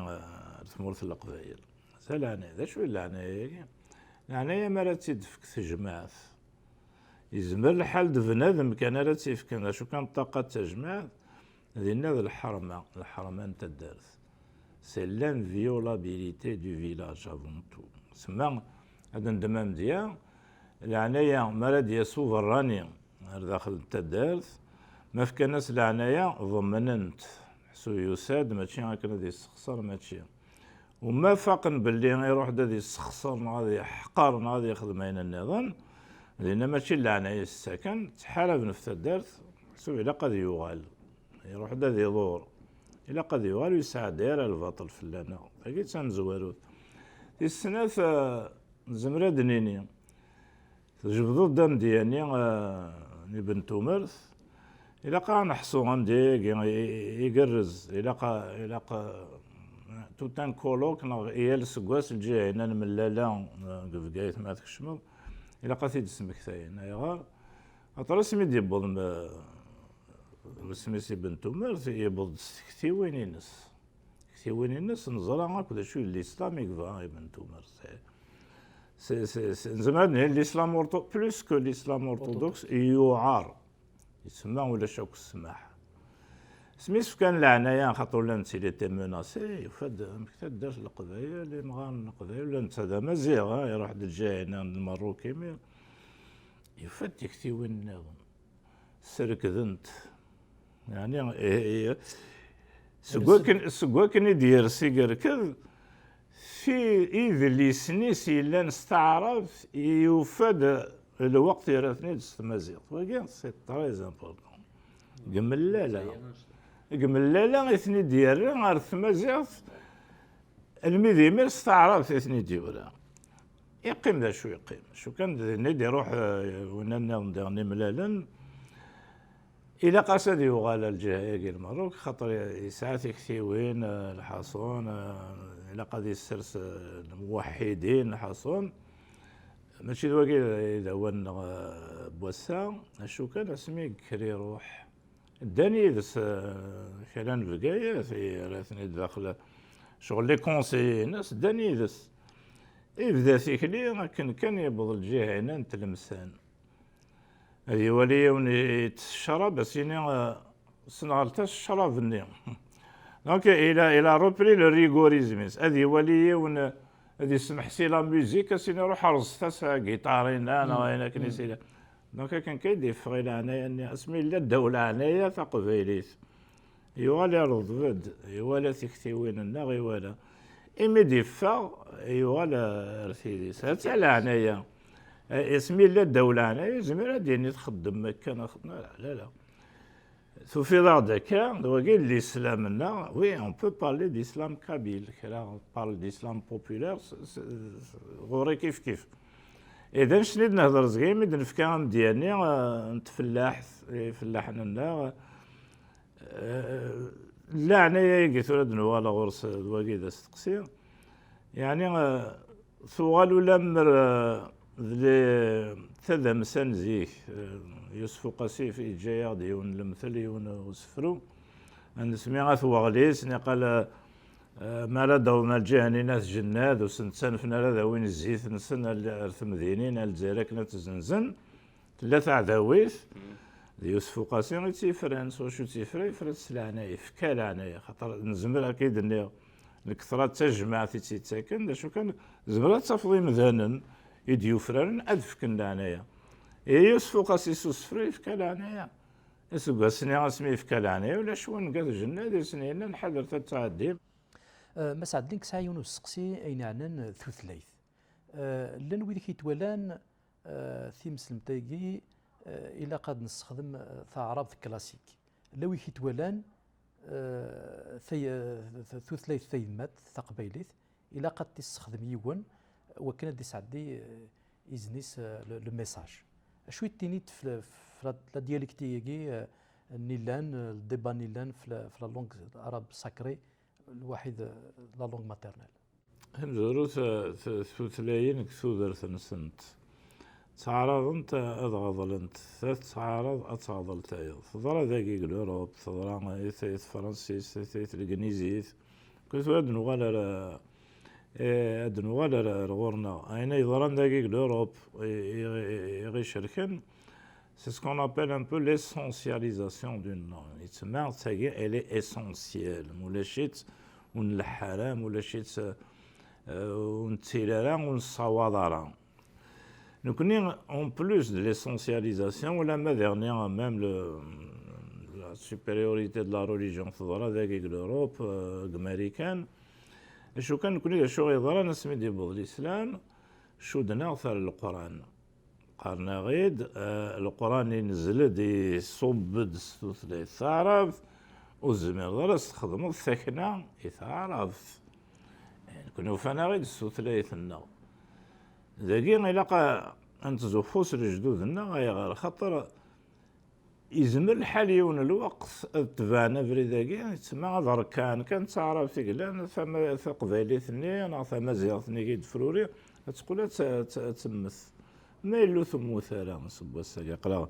ثمورة القبائل سالاني ذا شو العناية العناية مرات تدفك تجمعات يزمر الحال بنادم كان راه تيفكر شو كان طاقة تجمع دينا الحرمان تدارت. سي لانفيولابيليتي دو فيلاج افون تو. سما هذا ندمام ديال العناية مراد يسو فراني داخل التدارت ما فكا ناس العناية ضمننت حسو يساد ماشي هكذا دي يستخسر ماشي وما فاقن باللي يروح دادي يستخسر غادي يحقر غادي يخدم عين النظام لان ماشي العناية السكن تحارب في التدارت حسو إلا قد يوغال يروح دادي يدور إلا قد يوغال ويسعى داير الباطل في اللنا أكيد تنزوارو في السنة زمرة دنيني جبدو الدم ديالي بن تومرث إلا قا نحصو عندي يقرز إلا قا توتان كولوك إيال سكواس الجاي هنا من لالا قفقايت ما تكشمض إلا قا تيد سمك ثاين أيغار أطرس ميد يبض سميسي بن تومرث يبض كثيوين ينس كثيوين ينس نزرع هكذا شو الإسلام يقفا بن تومرث زمان الإسلام بلوس كو الإسلام أرثوذكس يعار يسمى ولا شوك السماح سميس كان العناية خاطر لا نسيلي تي مناسي يفاد مكتب داش القضايا اللي مغان القضايا ولا نتا هذا مزيغ يروح الجاي هنا المروكي يفاد يكتي وين النظام سركذنت يعني سكواكن يدير سيقر كذ في إذا اللي سنيسي لان استعرض يفاد الوقت يرثني تستمازيغ وكان سي تريز امبورطون قمل لا اثني ديال غير تمازيغ الميديمير استعرض اثني ديورا يقيم ذا شو يقيم شو كان ندي يروح وننا نديرني ملالا إلى قصد يغال الجهة المروك خاطر يسعى كثيوين الحصون إلى قد يسرس الموحدين الحصون ماشي دواكي إذا ون بوسا شو كان اسمي كري روح داني دس كلام بقايا في راتني داخل شغل لي كونسي ناس داني دس يبدا ثيكلي كان يبض الجهة هنا نتلمسان هذه ولي الشراب بس يعني صنعت الشراب النيم دونك الى روبري لو ريغوريزم هذه ولي هذه سمح سي لا ميوزيك سيني روح رصت جيتارين انا هنا كنيسي دونك كان كيدي فغي هنايا اني اسمي لا الدوله هنايا تقبيليت يوالي رضفد يوالا تكتيوين النغي ولا إميدي فا يوالا رثيديس هاتي على هنايا اسمي لا الدولة هنايا زميرا ديني تخدم مكان لا في ذاك وكاين الاسلام لنا وي اون بو بارلي ديسلام كابيل كلا بارل ديسلام بوبولير غوري كيف اذا شنو نهضر زغيم اذا الافكار ديالني نتفلاح فلاحنا لا عنايا قلت ولد نوالا غرس دواكي دا ستقسير يعني ثوال ولا مر ذلي ثذا مسان زيك يوسف قاسي في جايا ديون المثل يون وسفرو نسميها ثواليس قال ما لا دورنا الجهني ناس جناد وسنتسان فينا هذا وين الزيت نسن الثمذينين الجزائر نتزنزن ثلاثة عداويث يوسف قاسي تيفرانس وشو تيفري فرانس لعناية فكا لعناية خاطر نزمر اكيد اني الكثرة تجمع تيتاكن شو كان زمرات تفضي مذانا يديو فران ادفكن لعناية يوسف قاسي سوسفري فكا لعناية يسوق سني اسمي فكا لعناية ولا شو نقاد جناد سنين نحضر تتعدي مسعد دينك ساعة يونس سقسي أين عنان ثوثليث لان ويدك يتولان ثيمس المتاقي إلا قد نستخدم ثعرب كلاسيك لو يتولان ثوثليث ثيمات ثقبيليث إلا قد تستخدم يون وكانت ديسعدي إزنيس لو ميساج شو يتينيت في لا ديالكتيكي نيلان الديبا نيلان في لا لونغ العرب ساكري الواحد لا لونغ ماتيرنال هنزورو ثوثلاين كثودر ثنسنت تعرض انت اضغضل انت تعرض اتعضل تايض تضرى ذاكي الأوروب تضرى ثيث فرنسيس ثيث الجنيزيث كنت أدنو غالا الغورنا أين يضران ذاكي الأوروب يغي شركن c'est ce qu'on appelle un peu l'essentialisation d'une langue. يتسمى elle est essentielle. ولا شيت ونلحرام ولا شيت ونتيرارا ونصوادارا. نكوني en plus de l'essentialisation ولا ما dernièrement même la supériorité de la religion تظهر ذاك l'Europe américaine. شو كان نكوني شو يظهر نسمي ديبو الإسلام شو دنا ثار القرآن قارنا غيد القرآن ينزل دي صب ثلاث ثعرف وزمير درس خدمة الثكنة يثعرف يعني كنا فانا غيد ثلاث النا ذاكي غيلاقا أنت زوفوس لجدودنا غير خاطر يزمر الحال يون الوقت تبان فري ذاكي تسمى دركان كان تعرف تقلان فما قبايلي ثني أنا فما زيارتني كيد فروري تقول تمث ما يلو ثم ثلا نصب الساقي قلا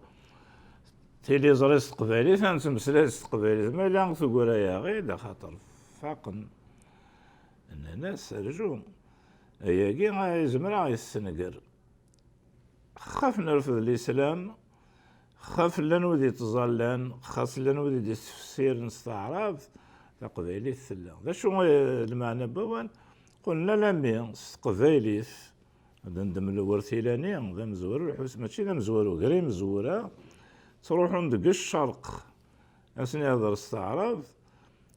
تيلي زريس قبالي ثانت مسلاس قبالي ما لا تقول يا غير خاطر فاقن ان الناس رجوم ياكي غايزمرا يسنقر خاف نرفض الاسلام خاف لنودي تظلان خاص لنودي تفسير نستعرف قبالي الثلا ذا شو المعنى بوان قلنا لمي قباليث هذا ندم الورثيلاني ذا مزور الحوس ماشي ذا مزور وقري مزورة تروحون دق الشرق أسني هذا استعراض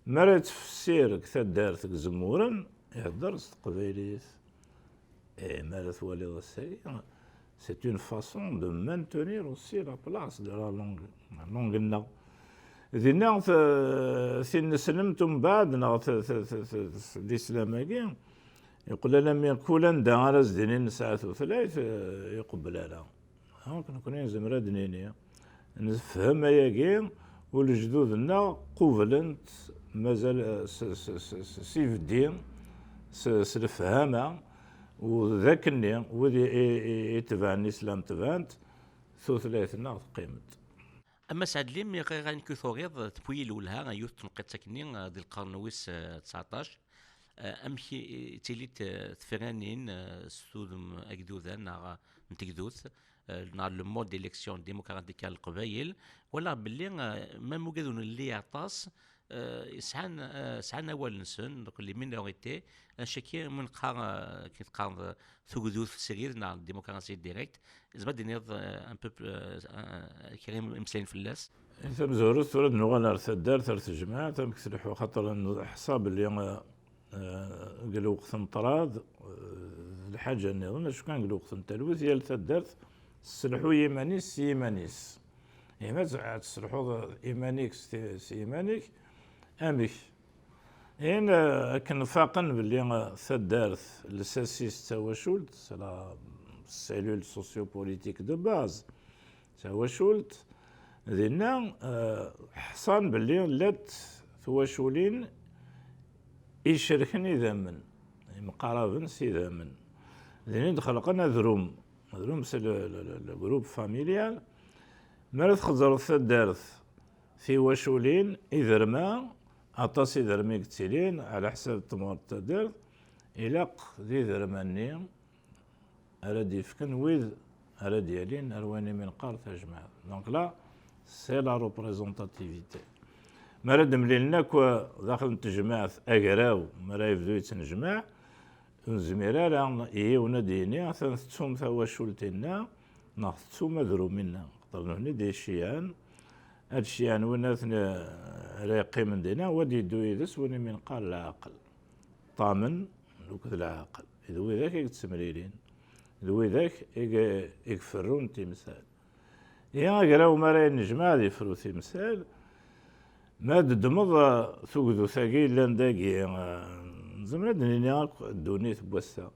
مرة تفسير كثا دارت زمورا يهدر قبيليث مرة ثوالي السري c'est une façon de maintenir aussi la place de la langue لنا ذينا ثين سلمتم بعد الإسلام هاكي يقول لم يكون دار دينين ساعة ثلاث يقبل لها ها كنا زمرا دنينيا نفهم ياكي والجدودنا قبلنت مازال سيف الدين سلفهامة وذاك الني وذي يتبع الإسلام تبانت ثلاثنا قيمت. اما سعد ليم غانكو ثوغيض تبويل ولها يوث تنقيت ساكنين ديال القرن ويس 19 امشي تيليت ثفرانين ستودم اكدوذا نا نتكدوث نا لو مود ديليكسيون ديموكراتيك القبايل ولا باللي ما موجودون اللي يعطاس سعان اول نسن كل مينوريتي شكي من قار كي تقار ثقدوث سرير نا الديموكراسي ديريكت زبد نيض ان بو كريم امسلين فلاس انت مزورت ثورة نغانا ارثدار ثلاث جماعة تمكسلحو خاطر حساب اللي قالوا وقت نطراد الحاجة نظن شو كان قالوا وقت التلوث هي الثدارت سلحو يمانيس يمانيس ما تسلحو إيمانيك سيمانيك أميك هنا كان فاقن باللي ثدارت لساسيس تواشولت سلا سيلول سوسيو بوليتيك دو باز تواشولت ذينا حصان باللي لات تواشولين يشركني ذمن مقاربن سي ذمن ذينا دخلقنا ذروم سي الجروب فاميليال مرات خزر الثدارث في وشولين إذرما أطاسي ذرمي كتيلين على حساب التمر تدار إلاق ذي ذرماني أراد يفكن ويذ أراد يالين أرواني من قار تجمع دونك لا سي لا روبريزونتاتيفيتي مراد مليلنا كوا داخل التجمع أقراو مرا يبدو يتنجمع نزميرا لا إيه ونديني ثم ثوا شولتنا ناخذ مذرو منا قدرنا هنا دي الشيان هاد الشيان وناثنا راقي من دينا ودي يدو يدس وني من قال العقل طامن وكذا العقل إذا ذاك يتسمريرين إذا ذاك يكفرون تمثال يا قراو مرا نجمع ذي فرو تمثال ما دمض ثوذو ثاقي لان داقي زمرا دنيا دونيت بوسا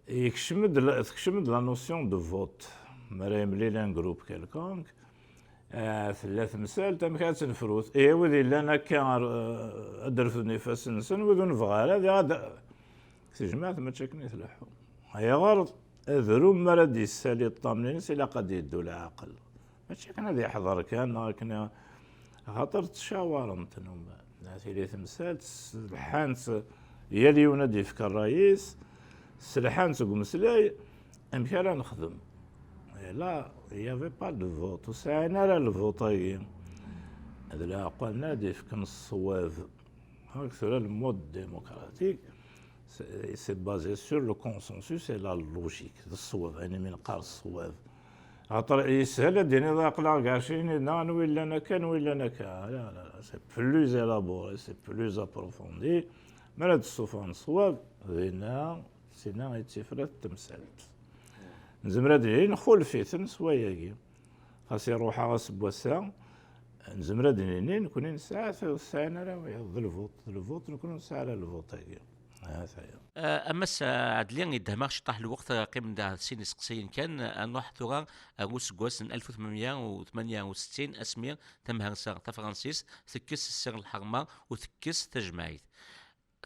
يكشمد لا نوسيون دو فوت مريم ليلان جروب كالكونك ثلاث مسائل تم كانت نفروت وذي لنا كان ادرف نفاس نسن وذو نفغال هذه غاد جماعة ما تشكني تلحو هي غرض ذروم مرد يسالي الطامنين سلا قد يدو العقل ما تشكنا ذي حضر كان خاطر تشاور انتنهم ثلاث مسائل سلحانت يلي ينادي فك الرئيس سلحانت قمسلاي امكان نخدم Et là, il n'y avait pas de vote. وساعنا على الفوطايين. هذا اللي عقلنا دي في كان الصواب. هكذا المود démocratique, c'est basé sur le consensus et la logique. الصواب يعني من قال الصواب. خاطر يسهل ديني ذاقلا كاع شي نان ولا انا كان ولا انا كان. لا لا لا، سي بلوز élaboré, c'est plus approfondi. من هاد الصوفان الصواب هنا سينا يتفرد تمثالت. نزمر هادي نخول فيتن سواياكي. خاص يروح غاس بواسا. نزمر هادي نكون نساعة ساعنا راه يض الفوت نكون نساعة على الفوت هاكي. هذا هي. اما عدلين يدهمغ شطح الوقت قيم دا سين سقسيين كان نروح ثورة اغوس غوسن 1868 اسمير تمهر ساغ تفرانسيس ثكس السر الحرمة وثكس تجمعيت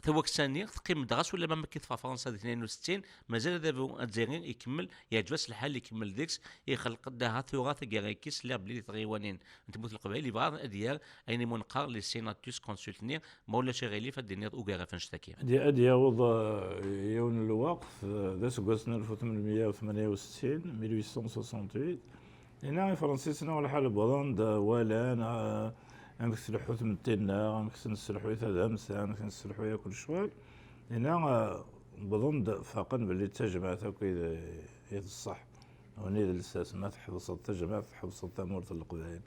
ثوك ثاني تقيم دغاس ولا ما كيف في فرنسا 62 مازال دابا الجزائريين يكمل يعجبس الحال يكمل ديكس يخلق دها ثورة كيس لا بلي تغيوانين نتبوت القبائل يبغى اديار اين منقار لي سيناتوس كونسلتني مولا شغالي فالدنيا اوغا فنشتكي دي يوض يوم الوقف ذا سكوسنا 1868 1868 هنا فرنسيسنا ولا حال بوضان ولا عندك سلحو ثمتنا عندك نسلحو ثامسة عندك نسلحو كل شوال هنا بظن فاقن باللي تجمعت هكا الصح وني الاساس ما تحفظت تجمعت تحفظت تامورة القبائل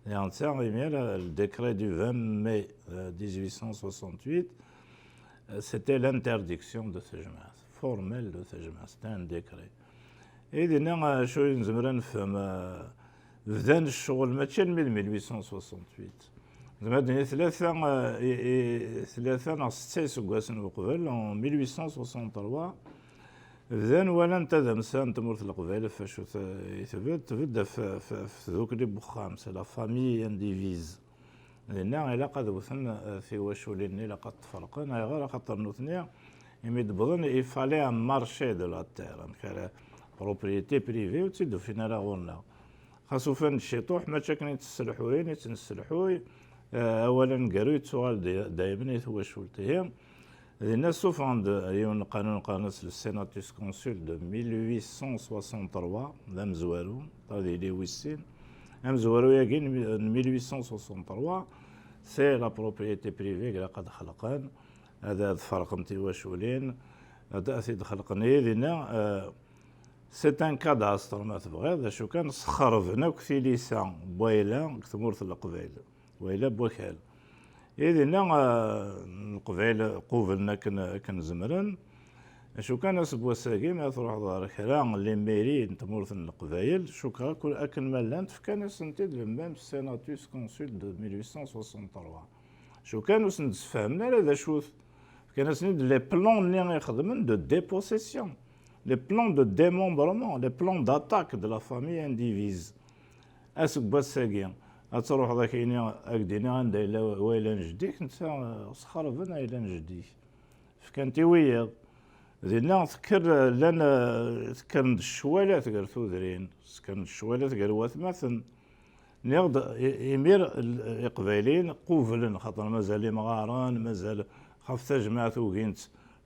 يعني تاعي ميلا الديكري دو 20 ماي 1868 c'était l'interdiction de ce جماعة formelle de ce جماعة c'était un décret إذن شوي نزمر نفهم بدان الشغل ماشي من 1868 زعما هادي ثلاثة ناقص 6 سكواسن وقبل 1863 بدان ولا انت مسان تمرت القبائل فاش يثبت تبدا في ذوك اللي بوخام سي لا فامي انديفيز لأن إلا قد وثن في وشولين إلا قد تفرقن غير خاطر نوثنيا يمد بظن يفالي ان مارشي دو لا تير كان بروبريتي بريفي وتزيدو فينا لا غورنا خاصو فين الشيطوح ما تشكني تسلحوين يتنسلحوي اولا قالوا سؤال دايما هو شولتهم الناس سوف عند يون قانون السيناتوس كونسول دو 1863 لا مزوارو هذه لي ويسين مزوارو ياكين 1863 سي لا بروبريتي بريفي اللي قد خلقان هذا الفرق نتي واشولين هذا اسيد خلقني لنا سي ان كاداستر ما تبغي هذا شو كان سخرف هنا في ليسان بويلا كثمورة القبائل ويلا بوكال إذن القبائل قوفلنا كنزمرن شو كان سبوا ساقي ما تروح ظهر كلام لي ميري تمورث القبائل شو كل أكن مالانت فكان سنتي دو ميم سيناتوس كونسول دو 1863 شو كانوا سنتفاهمنا هذا شو كان سند لي بلون اللي يخدمن دو ديبوسيسيون les plans de démembrement, les plans d'attaque de la famille indivise. أسك بساقين أتروح ذاك أكدينا عند ويلا نجديك نتا صخرفنا إلى نجديك فكانتي ويا ذينا تذكر لنا تذكر الشوالات قال ثوذرين تذكر الشوالات قال واثماثن نيغد يمير القبايلين قوفلن خاطر مازال مغاران مازال خاف تجمع ثوكينت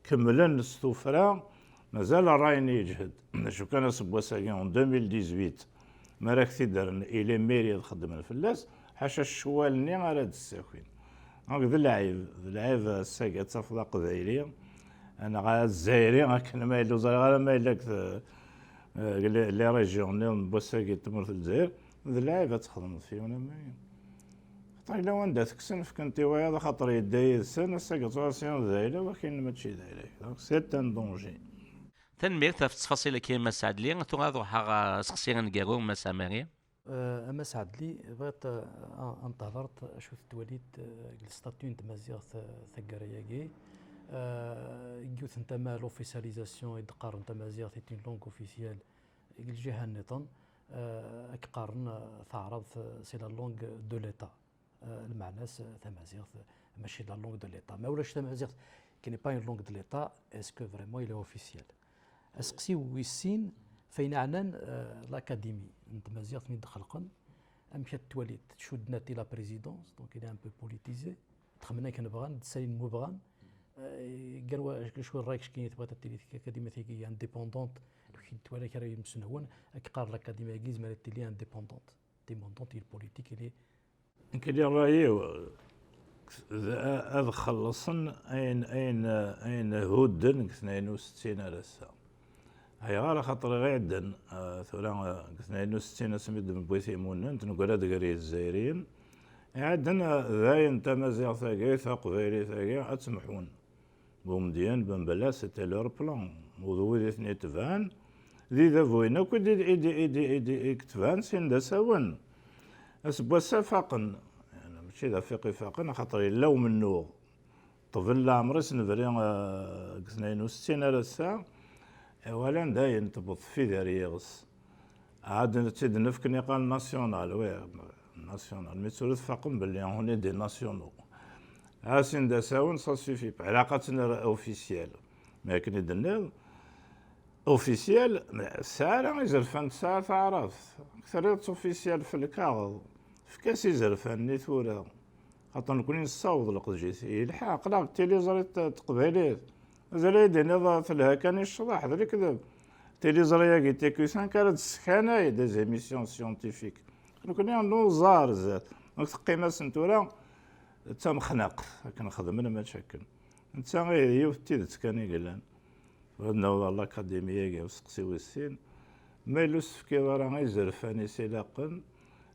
كملن السفرة مازال راين يجهد شو كان سبوا ساكين 2018 ما راك تدرن الى ميري تخدم الفلاس حاشا الشوال ني على هاد الساكين هاك العيب الساكي تفضى قبايليه انا غا الجزائري غاكن ما يلو غير ما يلاك لي ريجيون بوساكي تمرت الجزائر العيب تخدم فيه وانا ما خاطر الا واندا تكسن فكنتي ويا خاطر يداي السنه ساكيتواسيون دايره ولكن ماشي دايره دونك سي ان دونجي تنمير تفاصيل كيما سعد لي تغادو حاجه سقسي نقارو ما سامري اما سعد لي بغيت انتظرت اشوف التواليد الستاتيو نتا مزيغ ثقارياكي يوث نتا ما لوفيساليزاسيون يدقار نتا مزيغ تي لونغ اوفيسيال الجهه النظام اكقارن تعرض سي لا لونغ دو ليتا المعناس تمازيغ ماشي لا لونغ دو ليتا ما ولاش تمازيغ كي ني با اون لونغ دو ليتا اسكو فريمون الي اوفيسيال اسقسي ويسين فين عنان لاكاديمي نت مزيغ ني دخلقن امشات تواليت شدنا تي لا بريزيدونس دونك الي ان بو بوليتيزي تخمنا كنبغى نتسالي مبغان قالوا شو رايك كاين تبغى تيلي اكاديميه تيجي انديبوندونت كي تولى كرا مسنون قال الاكاديميه كيز مال تيلي انديبوندونت ديبوندونت البوليتيك اللي كلي رايي هذا خلصن اين هودن 62 رسا هاي غير خاطر غير عدن ثورا 62 سميد من بويثيمون نقول هذا قريه الجزائريين عندنا ذاين تمازيغ ثاقي ثقفيري ثاقي اتسمحون بومديان بن بلا سيتي لور بلان وذوي ثني تفان ذي ذا فوينا كود ايدي كتفان سين دا ساون اسبوسا فاقن يعني ماشي ذا فيقي فاقن خاطر لو منو طفل عمري سنفري 62 رسا اولا داين تبط في ذاريغس عاد تيد نفكني قال ناسيونال وي ناسيونال مي تولد فاقم باللي هوني دي ناسيونو هاسين دا ساون سا سوفي با علاقتنا اوفيسيال ما كاين يدنا اوفيسيال ساعه يزرفان ساعه تعرف اكثر اوفيسيال في الكاغ في كاس يزرفان ني ثورا خاطر نكون نصاوض القدجيسي الحق لا التليزري تقباليت مازال يدينا ثلاثه كان يشرح هذا كذب تليزري كي تيكوسان كانت سخانه دي زيميسيون سيونتيفيك كنا نوزار زاد قيمه سنتورا تا مخنق كنخدم انا ما تشكل انت غير يوتيدت كان يقلان هادنا والله الاكاديميه كاع وسقسيو السين ما يلوس كي راه غيزرفاني سلاقن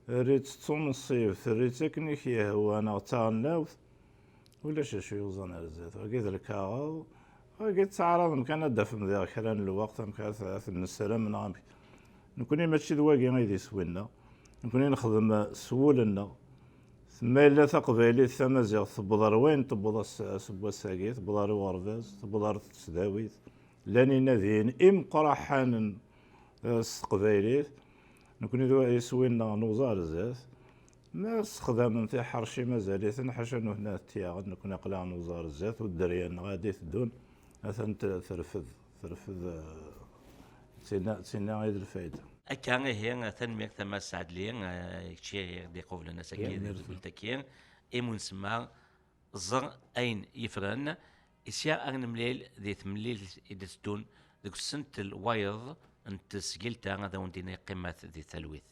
ريت تونصيف ريت تكنيكيه هو انا تاناوث ولا شي يوزن زاد كيد الكاغو قلت تعرض مكان دافم ذا كران الوقت مكان ثلاث السلام نعمي نكوني ماشي دواقي غيدي سوينا نكوني نخدم سولنا ثم إلا تقبالي ثمازيغ تبضر وين تبضر سبوا الساقي تبضر ورفاز تبضر تسداويت لاني نذين قرحان استقبالي نكوني دواقي سوينا نوزار زاد ما استخدام في حرشي مازاليت حاشا هنا تياغ نكون قلع نوزار زاد والدريان غادي تدون مثلا ترفض تسينا غير الفايده أكان هي تنمية ثم سعد لي شيء دي قبل الناس أكيد تكين إيمون سما زر أين يفرن إسيا أغنى مليل ذي ثمليل إدستون ذيك السنة الوايض أنت سجلت هذا وندينا قيمة ذي ثلويث